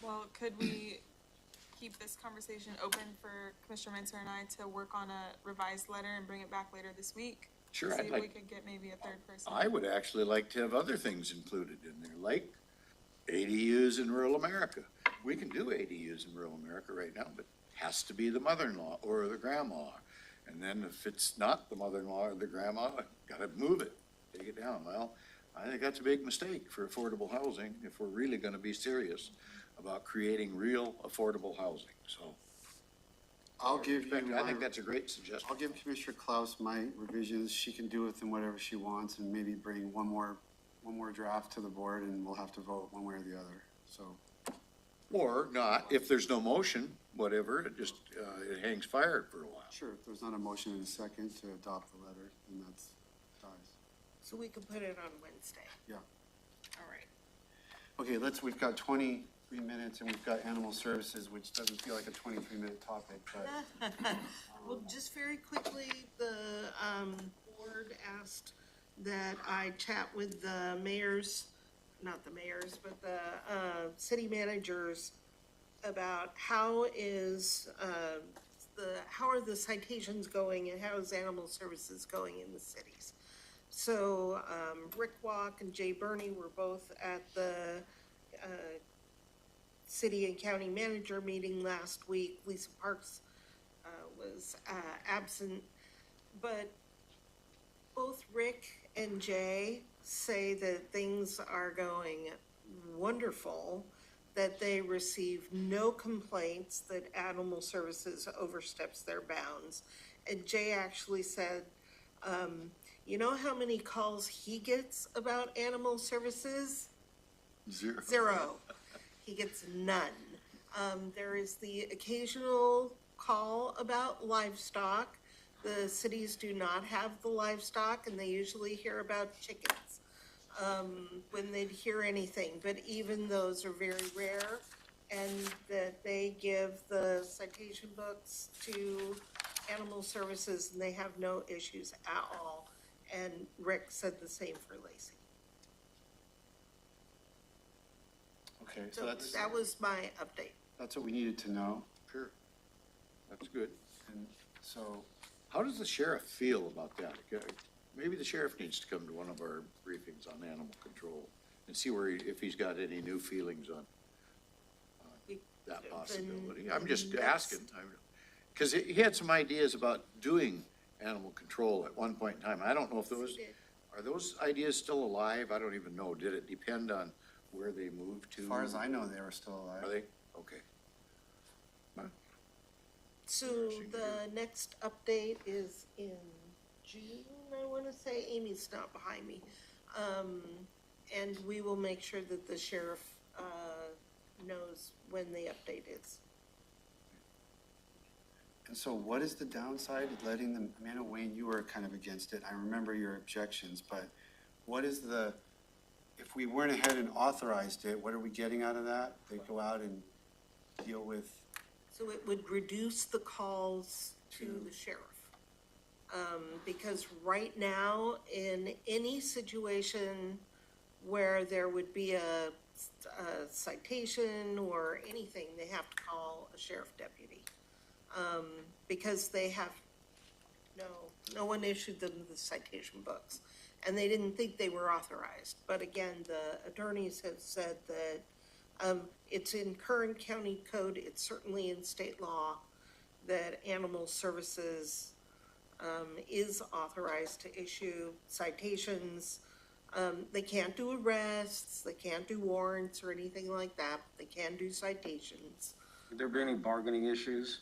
well, could we keep this conversation open for Commissioner Menzer and I to work on a revised letter and bring it back later this week? Sure, See I'd if we like, could get maybe a third person. I would actually like to have other things included in there, like ADUs in rural America. We can do ADUs in rural America right now, but it has to be the mother-in-law or the grandma. And then if it's not the mother-in-law or the grandma, gotta move it, take it down. Well, I think that's a big mistake for affordable housing if we're really gonna be serious about creating real affordable housing, so. I'll give you, I think that's a great suggestion. I'll give Commissioner Klaus my revisions. She can do with them whatever she wants and maybe bring one more draft to the board, and we'll have to vote one way or the other, so. Or not, if there's no motion, whatever, it just, it hangs fire for a while. Sure, if there's not a motion in a second to adopt the letter, then that's dies. So we can put it on Wednesday. Yeah. All right. Okay, we've got 23 minutes, and we've got animal services, which doesn't feel like a 23-minute topic, but. Well, just very quickly, the board asked that I chat with the mayors, not the mayors, but the city managers about how are the citations going and how is animal services going in the cities. So Rick Walk and Jay Burney were both at the city and county manager meeting last week. Lisa Parks was absent, but both Rick and Jay say that things are going wonderful, that they receive no complaints, that animal services oversteps their bounds. And Jay actually said, you know how many calls he gets about animal services? Zero. He gets none. There is the occasional call about livestock. The cities do not have the livestock, and they usually hear about chickens when they'd hear anything. But even those are very rare, and that they give the citation books to animal services, and they have no issues at all. And Rick said the same for Lacey. Okay, so So that's that was my update. what we needed to know. That's good. And so, How does the sheriff feel about that? Maybe the sheriff needs to come to one of our briefings on animal control and see if he's got any new feelings on that possibility. I'm just asking, because he had some ideas about doing animal control at one point in time. I don't know if are those ideas still alive? I don't even know. Did it depend on where they moved to? as far as I know, they were still alive. Are they? Okay. So the next update is in June, I wanna say. Amy's not behind me. And we will make sure that the sheriff, knows when the update is. And so what is the downside of letting them, I mean, I know Wayne, you were kind of against it. I remember your objections, but what is if we went ahead and authorized it, what are we getting out of that? They go out and deal with, So it would reduce the calls to the sheriff. Because right now, in any situation where there would be a citation or anything, they have to call a sheriff deputy. Because they have, no one issued them the citation books, and they didn't think they were authorized. But again, the attorneys have said that it's in current county code, it's certainly in state law, that animal services is authorized to issue citations. They can't do arrests, they can't do warrants or anything like that, they can do citations. Would there be any bargaining issues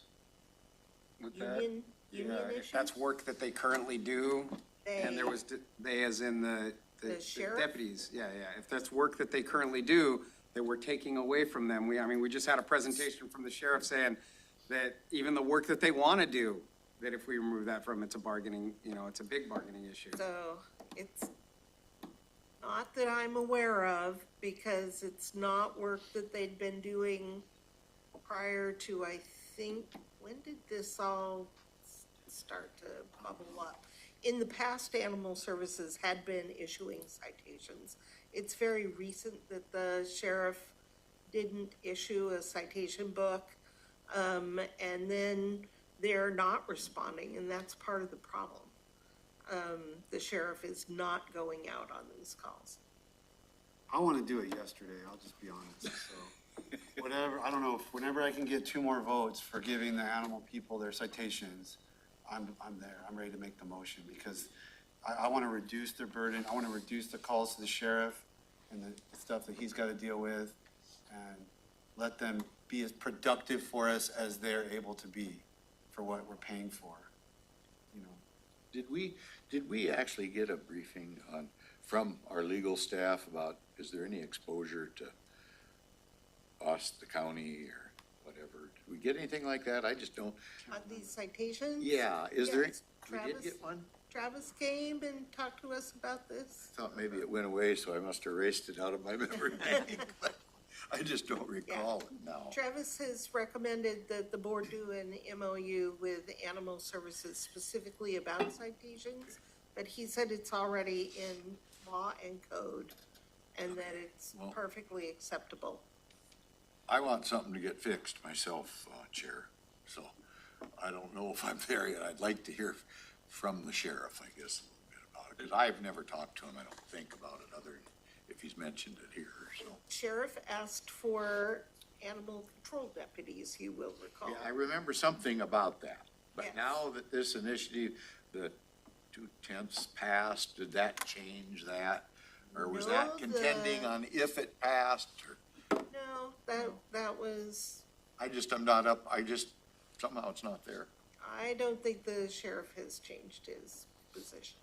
with that? Union Yeah, issues? if that's work that they currently do, and there was, they as in the sheriff? deputies, yeah, if that's work that they currently do, that we're taking away from them, we just had a presentation from the sheriff saying that even the work that they wanna do, that if we remove that from, it's a bargaining, it's a big bargaining issue. So it's not that I'm aware of, because it's not work that they'd been doing prior to, I think, when did this all start to bubble up? In the past, animal services had been issuing citations. It's very recent that the sheriff didn't issue a citation book, and then they're not responding, and that's part of the problem. The sheriff is not going out on these calls. I want to do it yesterday, I'll just be honest, so. Whatever, I don't know, whenever I can get 2 more votes for giving the animal people their citations, I'm there, I'm ready to make the motion, because I want to reduce their burden, I want to reduce the calls to the sheriff and the stuff that he's got to deal with, and let them be as productive for us as they're able to be for what we're paying for, Did we actually get a briefing from our legal staff about, is there any exposure to us, the county, or whatever? Did we get anything like that? I just don't. On these citations? Yeah, is there, Yes, we did Travis. get one? Travis came and talked to us about this. Thought maybe it went away, so I must have erased it out of my memory bank. But I just don't recall it now. Travis has recommended that the board do an MOU with animal services specifically about citations, but he said it's already in law and code, and that it's Well- perfectly acceptable. I want something to get fixed myself, Chair, so I don't know if I'm there yet. I'd like to hear from the sheriff, I guess, a little bit about it, because I've never talked to him, I don't think about it, other than if he's mentioned it here, so. Sheriff asked for animal control deputies, you will recall. Yeah, I remember something about that, but Yes. now that this initiative, the 2/10 passed, did that change that? Or was that No, contending on if it passed, or, No, that was, I'm not up, somehow it's not there. I don't think the sheriff has changed his position.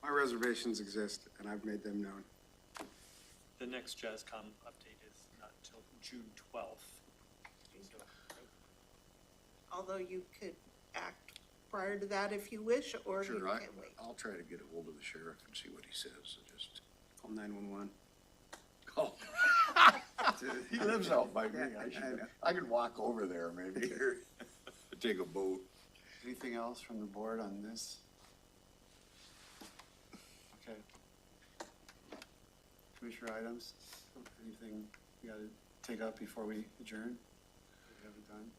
My reservations exist, and I've made them known. The next JASCOM update is not until June 12th. So, Although you could act prior to that if you wish, or you Sure, can wait. I'll try to get a hold of the sheriff and see what he says, so just. Call 911. Oh. He lives out by me, I can walk over there maybe, or take a boat. Anything else from the board on this? Okay. Commissioner items, anything you gotta take up before we adjourn? We have it done?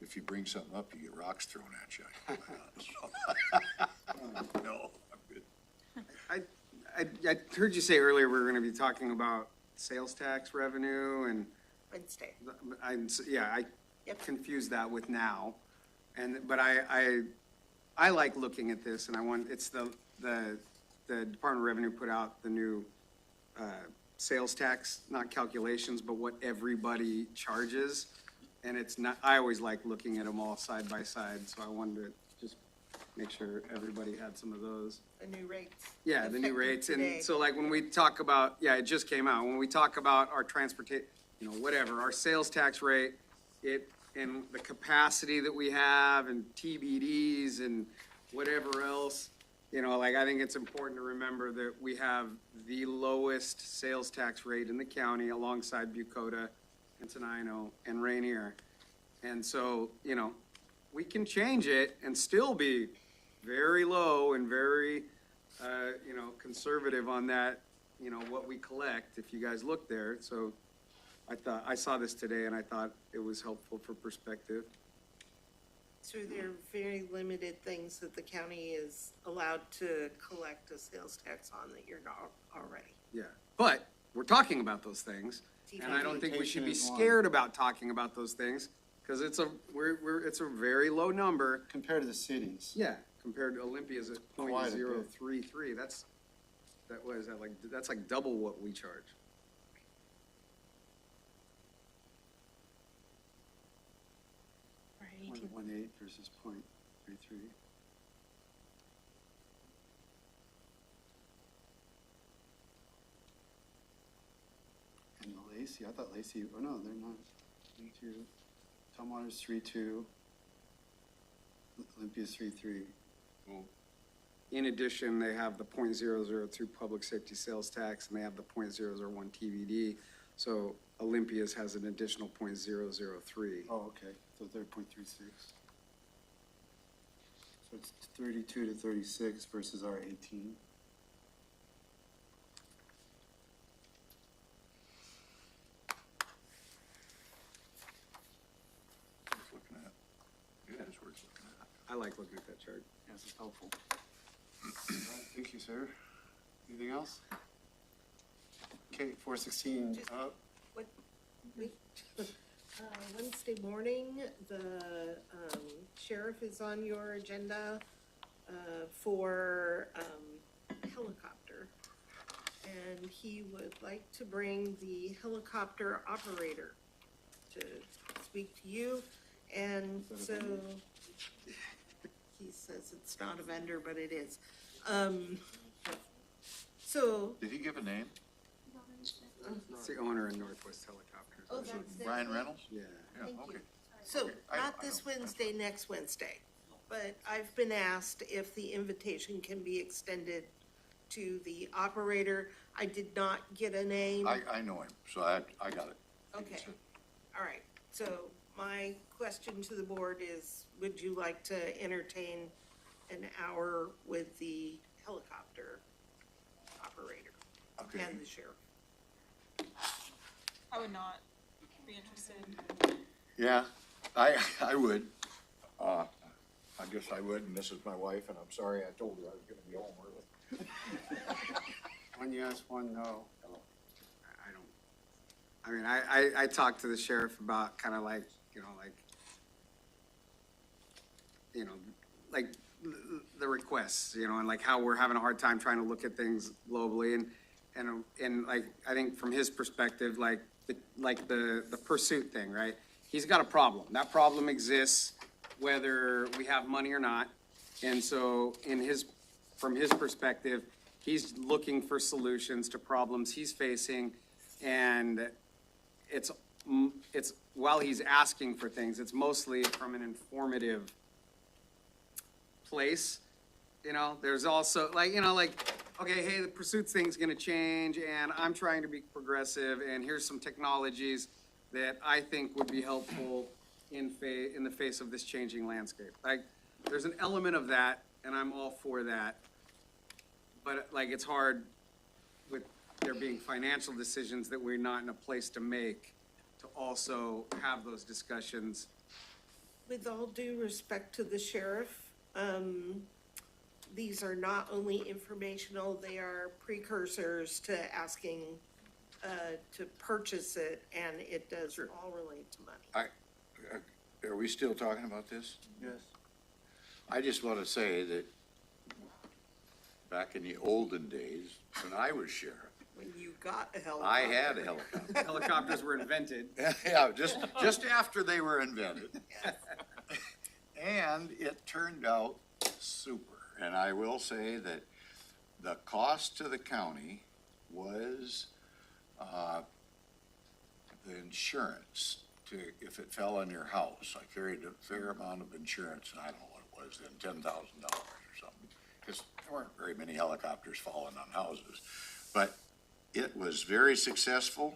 if you bring something up, you get rocks thrown at you. No, I'm good. I heard you say earlier we were gonna be talking about sales tax revenue and Wednesday. I Yep. confused that with now. But I like looking at this and it's the Department of Revenue put out the new, sales tax, not calculations, but what everybody charges. And it's not, I always like looking at them all side by side, so I wanted to just make sure everybody had some of those. The new rates. Yeah, the new Effective rates, today. and so like when we talk about, yeah, it just came out, when we talk about our whatever, our sales tax rate, and the capacity that we have, and TBDs, and whatever else, I think it's important to remember that we have the lowest sales tax rate in the county alongside Bucota, and Tenino, and Rainier. And so, we can change it and still be very low and very, conservative on that, what we collect, if you guys look there. So I saw this today and I thought it was helpful for perspective. So there are very limited things that the county is allowed to collect a sales tax on that you're not already. Yeah, but we're talking about those things, and I don't think we should be scared about talking about those things, because it's a very low number. Compared to the cities. Yeah, compared to Olympia's at Quite a bit. .033, that's like double what we charge. Right. 1.18 versus 0.33. And the Lacey, I thought Lacey, oh no, they're not. 3.2. Tumwater's 3.2. Olympia's 3.3. In addition, they have the .002 public safety sales tax, and they have the .001 TBD. So Olympia's has an additional .003. Oh, okay, so they're 0.36. So it's 32 to 36 versus our 18. Worth looking at. It is worth looking at. I like looking at that chart. Yes, it's helpful. All right, thank you, sir. Anything else? Okay, 416, Just- Wednesday morning, the sheriff is on your agenda for helicopter. And he would like to bring the helicopter operator to speak to you. And so, he says it's not a vendor, but it is. So, Did he give a name? It's the owner in Northwest Helicopters. oh, that's. Brian Reynolds? Yeah. Yeah, Thank you. okay. So, Okay, not I this know. Wednesday, next Wednesday, but I've been asked if the invitation can be extended to the operator. I did not get a name. I know him, so I got it. Okay, all right. So my question to the board is, would you like to entertain an hour with the helicopter operator Okay. and the sheriff? I would not be interested. Yeah, I would. I guess I would, and this is my wife, and I'm sorry I told her I was gonna be home early. one yes, one no. I mean, I talked to the sheriff about kind of like the requests, and like how we're having a hard time trying to look at things globally, and like, I think from his perspective, the pursuit thing, right? He's got a problem. That problem exists whether we have money or not. And so from his perspective, he's looking for solutions to problems he's facing. And it's while he's asking for things, it's mostly from an informative place. There's also okay, hey, the pursuit thing's gonna change, and I'm trying to be progressive, and here's some technologies that I think would be helpful in the face of this changing landscape. There's an element of that, and I'm all for that. But it's hard with there being financial decisions that we're not in a place to make, to also have those discussions With all due respect to the sheriff, these are not only informational, they are precursors to asking to purchase it, and it does all relate to money. Are we still talking about this? Yes. I just want to say that back in the olden days, when I was sheriff, When you got a helicopter. I had a helicopter. Helicopters were invented. Yeah, just after they were invented. And it turned out super. And I will say that the cost to the county was, the insurance to, if it fell on your house. I carried a fair amount of insurance, and I don't know what it was then, $10,000 or something. Because there weren't very many helicopters falling on houses. But it was very successful.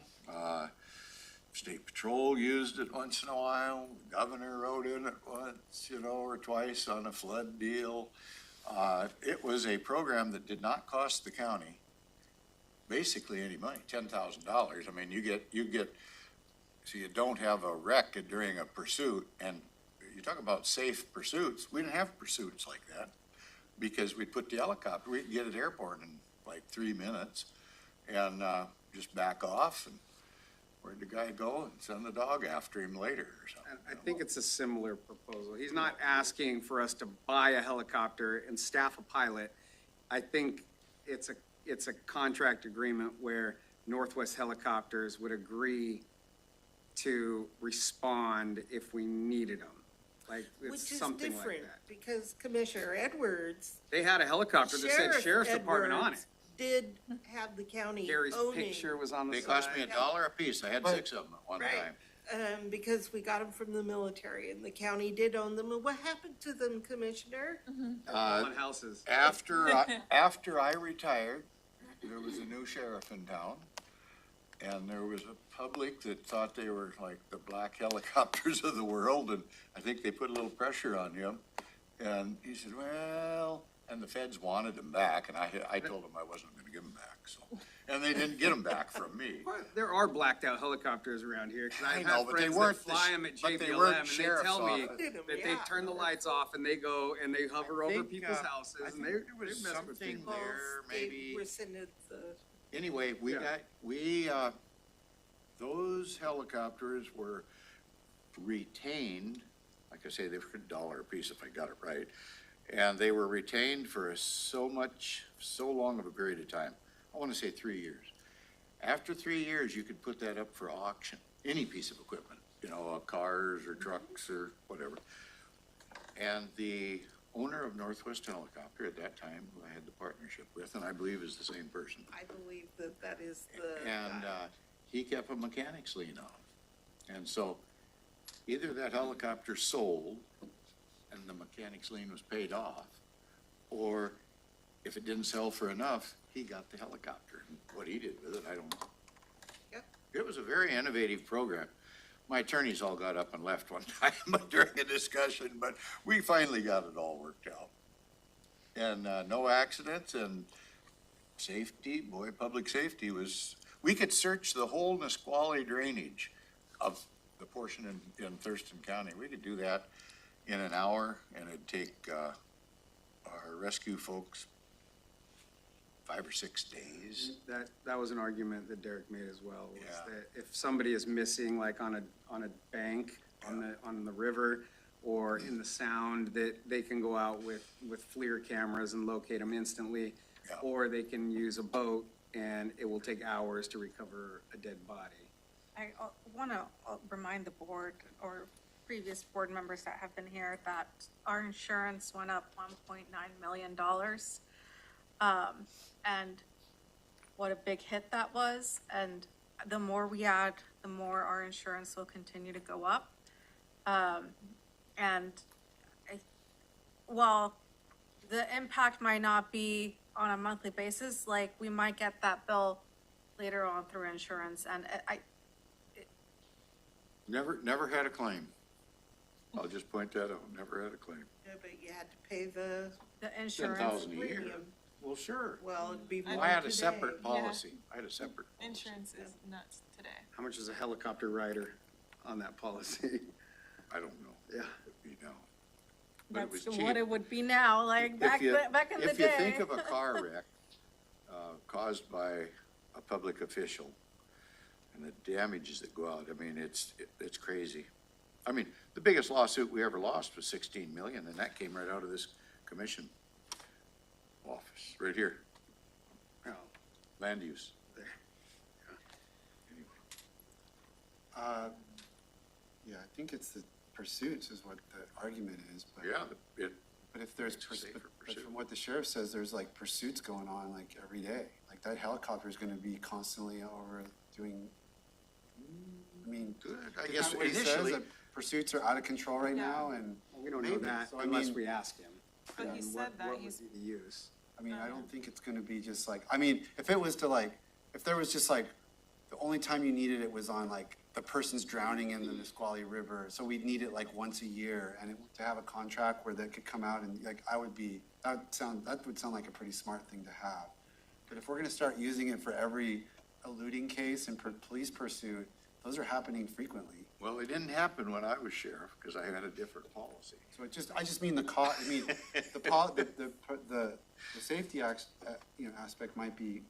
State Patrol used it once in a while. The governor rode in it once, or twice on a flood deal. It was a program that did not cost the county basically any money, $10,000. I mean, you get, so you don't have a wreck during a pursuit. And you talk about safe pursuits. We didn't have pursuits like that because we put the helicopter, we could get it airborne in like 3 minutes and just back off and where'd the guy go, and send the dog after him later or something. I think it's a similar proposal. He's not asking for us to buy a helicopter and staff a pilot. I think it's a contract agreement where Northwest Helicopters would agree to respond if we needed them. Like, Which it's is something like different, that. because Commissioner Edwards, They had a helicopter that said Sheriff Sheriff's Department on it. Edwards did have the county Gary's owning. picture was on the They side. cost me $1 a piece. I had 6 of them at one Right. time. Because we got them from the military, and the county did own them. And what happened to them, Commissioner? On houses. After I retired, there was a new sheriff in town, and there was a public that thought they were like the black helicopters of the world, and I think they put a little pressure on him. And he said, well, and the feds wanted them back, and I told them I wasn't gonna give them back, so. And they didn't get them back from me. There are blacked out helicopters around here, because I I've know, had but they friends weren't that fly them at but they JBLM, weren't and they sheriff's tell me office. Did 'em, that they yeah. turn the lights off and they go and they hover over think, people's I houses, and think they there was mess with something people. there, They maybe. rescinded the. Anyway, those helicopters were retained, like I say, they were $1 a piece if I got it right. And they were retained for so long of a period of time. I want to say 3 years. After 3 years, you could put that up for auction, any piece of equipment, cars or trucks or whatever. And the owner of Northwest Helicopter at that time, who I had the partnership with, and I believe is the same person, I believe that is the. and he kept a mechanic's lien on it. And so either that helicopter sold and the mechanic's lien was paid off, or if it didn't sell for enough, he got the helicopter. And what he did with it, I don't know. Yep. It was a very innovative program. My attorneys all got up and left one time during a discussion, but we finally got it all worked out. And no accidents, and safety, boy, public safety was, we could search the whole Nisqually drainage of the portion in Thurston County. We could do that in an hour, and it'd take our rescue folks 5 or 6 days. That was an argument that Derek made as well, was Yeah. that if somebody is missing, like on a bank, on the river, or in the sound, that they can go out with FLIR cameras and locate them instantly, Yeah. or they can use a boat, and it will take hours to recover a dead body. I want to remind the board or previous board members that have been here that our insurance went up $1.9 million. And what a big hit that was. And the more we add, the more our insurance will continue to go up. While the impact might not be on a monthly basis, like we might get that bill later on through insurance. And Never had a claim. I'll just point that out, never had a claim. Yeah, but you had to pay the insurance. 10,000 a year. premium. Well, sure. Well, it'd be more I had a today. separate policy. I had a separate policy. Insurance is nuts today. How much is a helicopter rider on that policy? I don't know. Yeah. you know. But it was That's cheap. what it would be now, like back in the If you day. think of a car wreck, caused by a public official and the damages that go out, I mean, it's crazy. I mean, the biggest lawsuit we ever lost was 16 million, and that came right out of this commission office, right here. Oh, Land use. there. Yeah, I think it's the pursuits is what the argument is, but. Yeah, But if there's, It's a but safer but pursuit. from what the sheriff says, there's like pursuits going on like every day. Like that helicopter is gonna be constantly over doing, I mean. good. I isn't guess that what he says, initially, that pursuits are out of control right now, and, We don't know Maybe. that So, I unless mean- we ask him. But he And said what- that what he's- would be the use? I mean, I don't think it's gonna be just like, I mean, if it was to like, if there was just like, the only time you needed it was on like, the person's drowning in the Nisqually River, so we'd need it like once a year, and to have a contract where that could come out and like, that would sound like a pretty smart thing to have. But if we're gonna start using it for every eluding case and police pursuit, those are happening frequently. well, it didn't happen when I was sheriff, because I had a different policy. So I just mean the safety aspect might be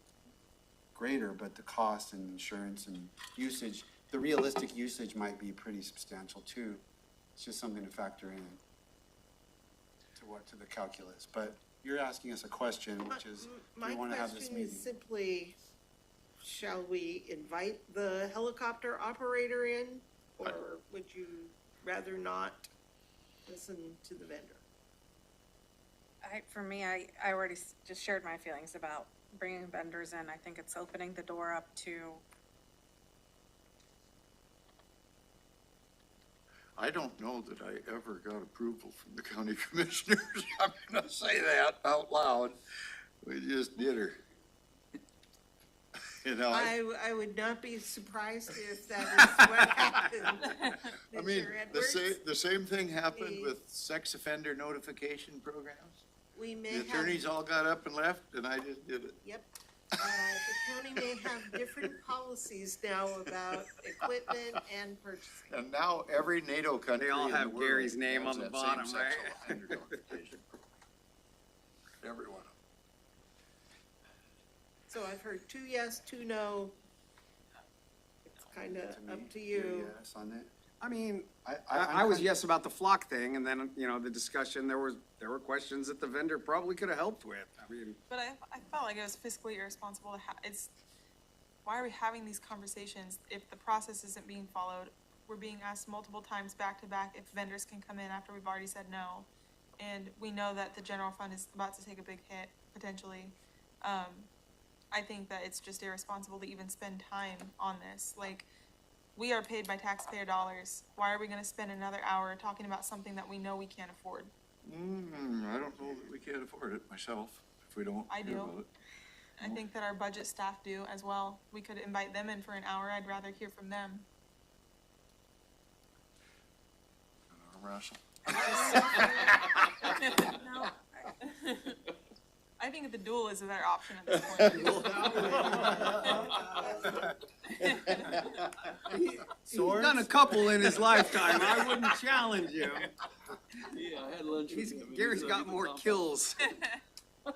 greater, but the cost and insurance and usage, the realistic usage might be pretty substantial too. It's just something to factor in to the calculus. But you're asking us a question, which is, do My we wanna have this question meeting? is simply, shall we invite the helicopter operator in? Or would you rather not listen to the vendor? For me, I already just shared my feelings about bringing vendors in. I think it's opening the door up to, I don't know that I ever got approval from the county commissioners. I'm gonna say that out loud. We just did her. You know, I would not be surprised if that is what happened. I mean, Mr. the Edwards, same thing happened We- with sex offender notification programs. we may The have, attorneys all got up and left, and I just did it. yep. The county may have different policies now about equipment and purchasing. And now every NATO country They all in the have world Gary's name has on the that bottom, same sex right? offender notification program. Every one of them. So I've heard 2 yes, 2 no. It's kind of me, up to you're you. yes on it? I mean, I'm I was kind- yes about the flock thing, and then, you know, the discussion, there were questions that the vendor probably could have helped with. I mean, But I felt like it was fiscally irresponsible to why are we having these conversations if the process isn't being followed? We're being asked multiple times back to back if vendors can come in after we've already said no. And we know that the general fund is about to take a big hit, potentially. I think that it's just irresponsible to even spend time on this. Like, we are paid by taxpayer dollars. Why are we gonna spend another hour talking about something that we know we can't afford? I don't know that we can't afford it myself, if we don't I hear do. about it. I think that our budget staff do as well. We could invite them in for an hour. I'd rather hear from them. Russell? No. I think the duel is a better option at this point. he's done a couple in his lifetime, I wouldn't challenge him. Yeah, I had lunch with him. and he Gary's said got he was more on- kills. Oh,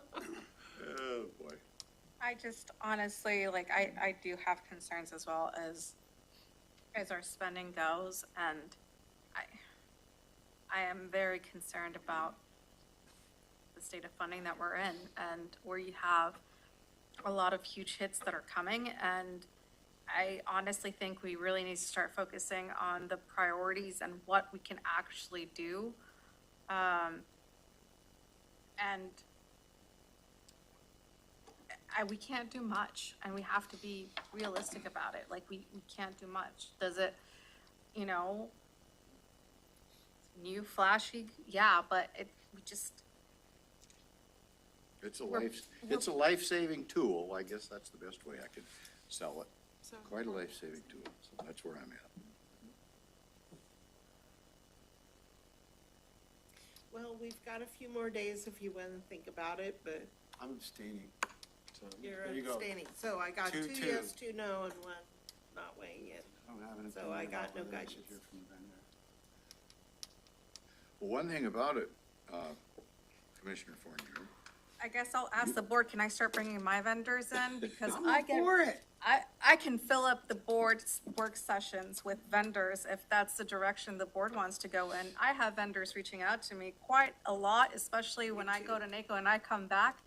boy. I just honestly, like, I do have concerns as well as our spending goes, and I am very concerned about the state of funding that we're in, and where you have a lot of huge hits that are coming, and I honestly think we really need to start focusing on the priorities and what we can actually do. And we can't do much, and we have to be realistic about it. Like, we can't do much. Does it, new flashy? Yeah, but we just, It's a We're- it's a life-saving tool, I guess that's the best way I could sell it. So Quite a life-saving tool, so that's where I'm at. Well, we've got a few more days if you want to think about it, but I'm abstaining, so you're there you go. abstaining. So I got 2 2-2. yes, 2 no, and 1 not weighing in. I don't have an So opinion I got about no whether we should guidance. hear from the vendor. Well, one thing about it, Commissioner Fournier, I guess I'll ask the board, can I start bringing my vendors in? Because I get, it. I can fill up the board's work sessions with vendors if that's the direction the board wants to go in. I have vendors reaching out to me quite a lot, especially when I go to NACO and I come back.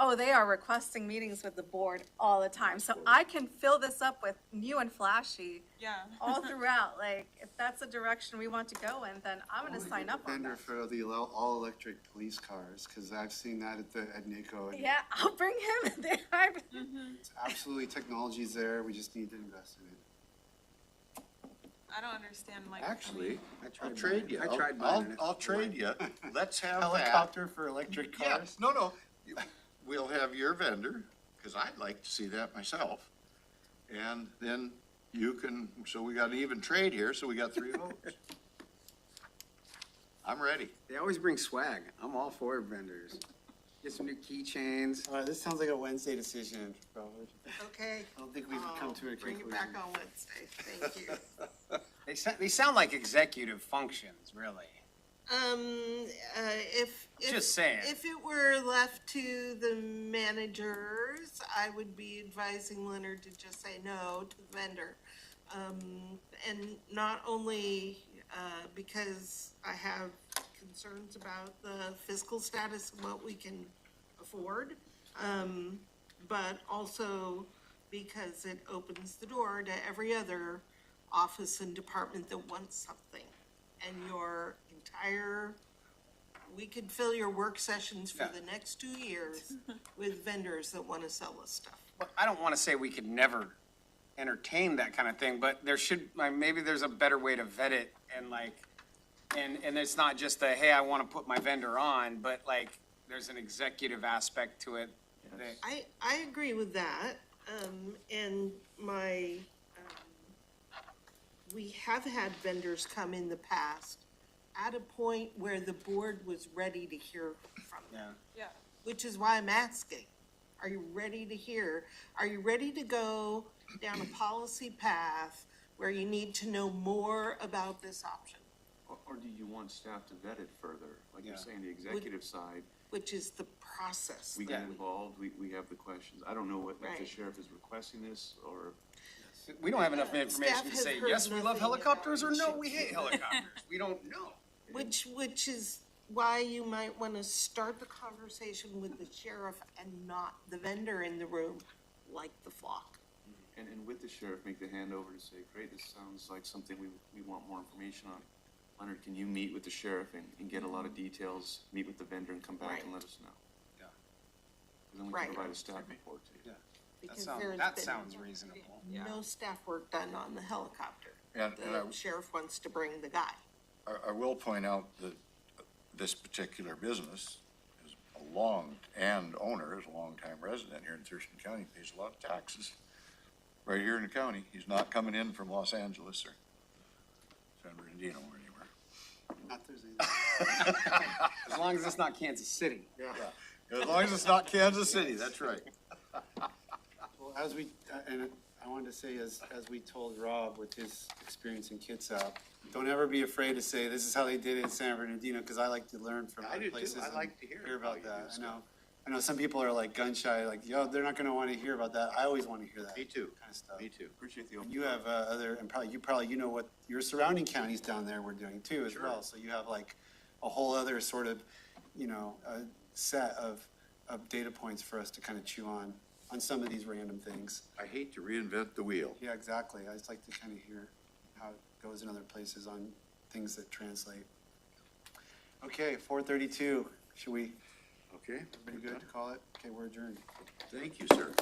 Oh, they are requesting meetings with the board all the time. So I can fill this up with new and flashy Yeah. all throughout. Like, if that's the direction we want to go in, then I'm gonna sign up on Vendor that. for the all-electric police cars, because I've seen that at NACO. and Yeah, I'll bring him there. it's absolutely, technology's there, we just need to invest in it. I don't understand, like. I mean, actually, I I'll tried trade mine. you. I tried mine. I'll trade you. Let's have that. Helicopter for electric Yeah, cars? no. We'll have your vendor, because I'd like to see that myself. And then you can, so we got an even trade here, so we got 3 votes. I'm ready. They always bring swag. I'm all for vendors. Get some new keychains. All right, this sounds like a Wednesday decision, Robert. Okay. I don't think we've come to a Bring conclusion. it back on Wednesday, thank you. They sound like executive functions, really. If. Just saying. If it were left to the managers, I would be advising Leonard to just say no to the vendor. And not only, because I have concerns about the fiscal status of what we can afford, but also because it opens the door to every other office and department that wants something. And your entire, we could fill your work sessions for the next 2 years with vendors that want to sell us stuff. Well, I don't want to say we could never entertain that kind of thing, but there should, like, maybe there's a better way to vet it and like, and it's not just a, hey, I want to put my vendor on, but like, there's an executive aspect to it. that- I agree with that, and we have had vendors come in the past at a point where the board was ready to hear from them. Yeah. Yeah. Which is why I'm asking, are you ready to hear? Are you ready to go down a policy path where you need to know more about this option? Or do you want staff to vet it further? Like you're saying, the executive side, Which is the process. we that get involved, we have the questions. I don't know what, if the Right. sheriff is requesting this, or, We don't have enough information Staff to has say, heard yes, we love nothing about helicopters, or it. no, we hate helicopters. We don't know. Which is why you might want to start the conversation with the sheriff and not the vendor in the room, like the flock. and with the sheriff, make the handover to say, great, this sounds like something we want more information on. Leonard, can you meet with the sheriff and get a lot of details, meet with the vendor and come back and let us know? Yeah. And then we Right. can provide a staff report to you. Because That there's been sounds reasonable. no staff work done on the helicopter. And The sheriff wants to bring the guy. I will point out that this particular business is owner is a longtime resident here in Thurston County, pays a lot of taxes right here in the county. He's not coming in from Los Angeles or San Bernardino or anywhere. Not Thursday. As long as it's not Kansas City. Yeah. As long as it's not Kansas City, that's right. Well, as we, and I wanted to say, as we told Rob with his experience in Kitsap, don't ever be afraid to say, this is how they did it in San Bernardino, because I like to learn from I other do too. places. I and like to hear how about you do that. stuff. I know some people are like gun shy, like, yo, they're not gonna wanna hear about that. I always wanna hear that Me too. kind of stuff. Me too. Appreciate the And open. you have other, and probably you know what your surrounding counties down there were doing too as well. So you have like a whole other sort of, set of data points for us to kind of chew on some of these random things. I hate to reinvent the wheel. Yeah, exactly. I just like to kind of hear how it goes in other places on things that translate. Okay, 4:32. Should we, Okay? everybody good to call it? Okay, we're adjourned. Thank you, sir.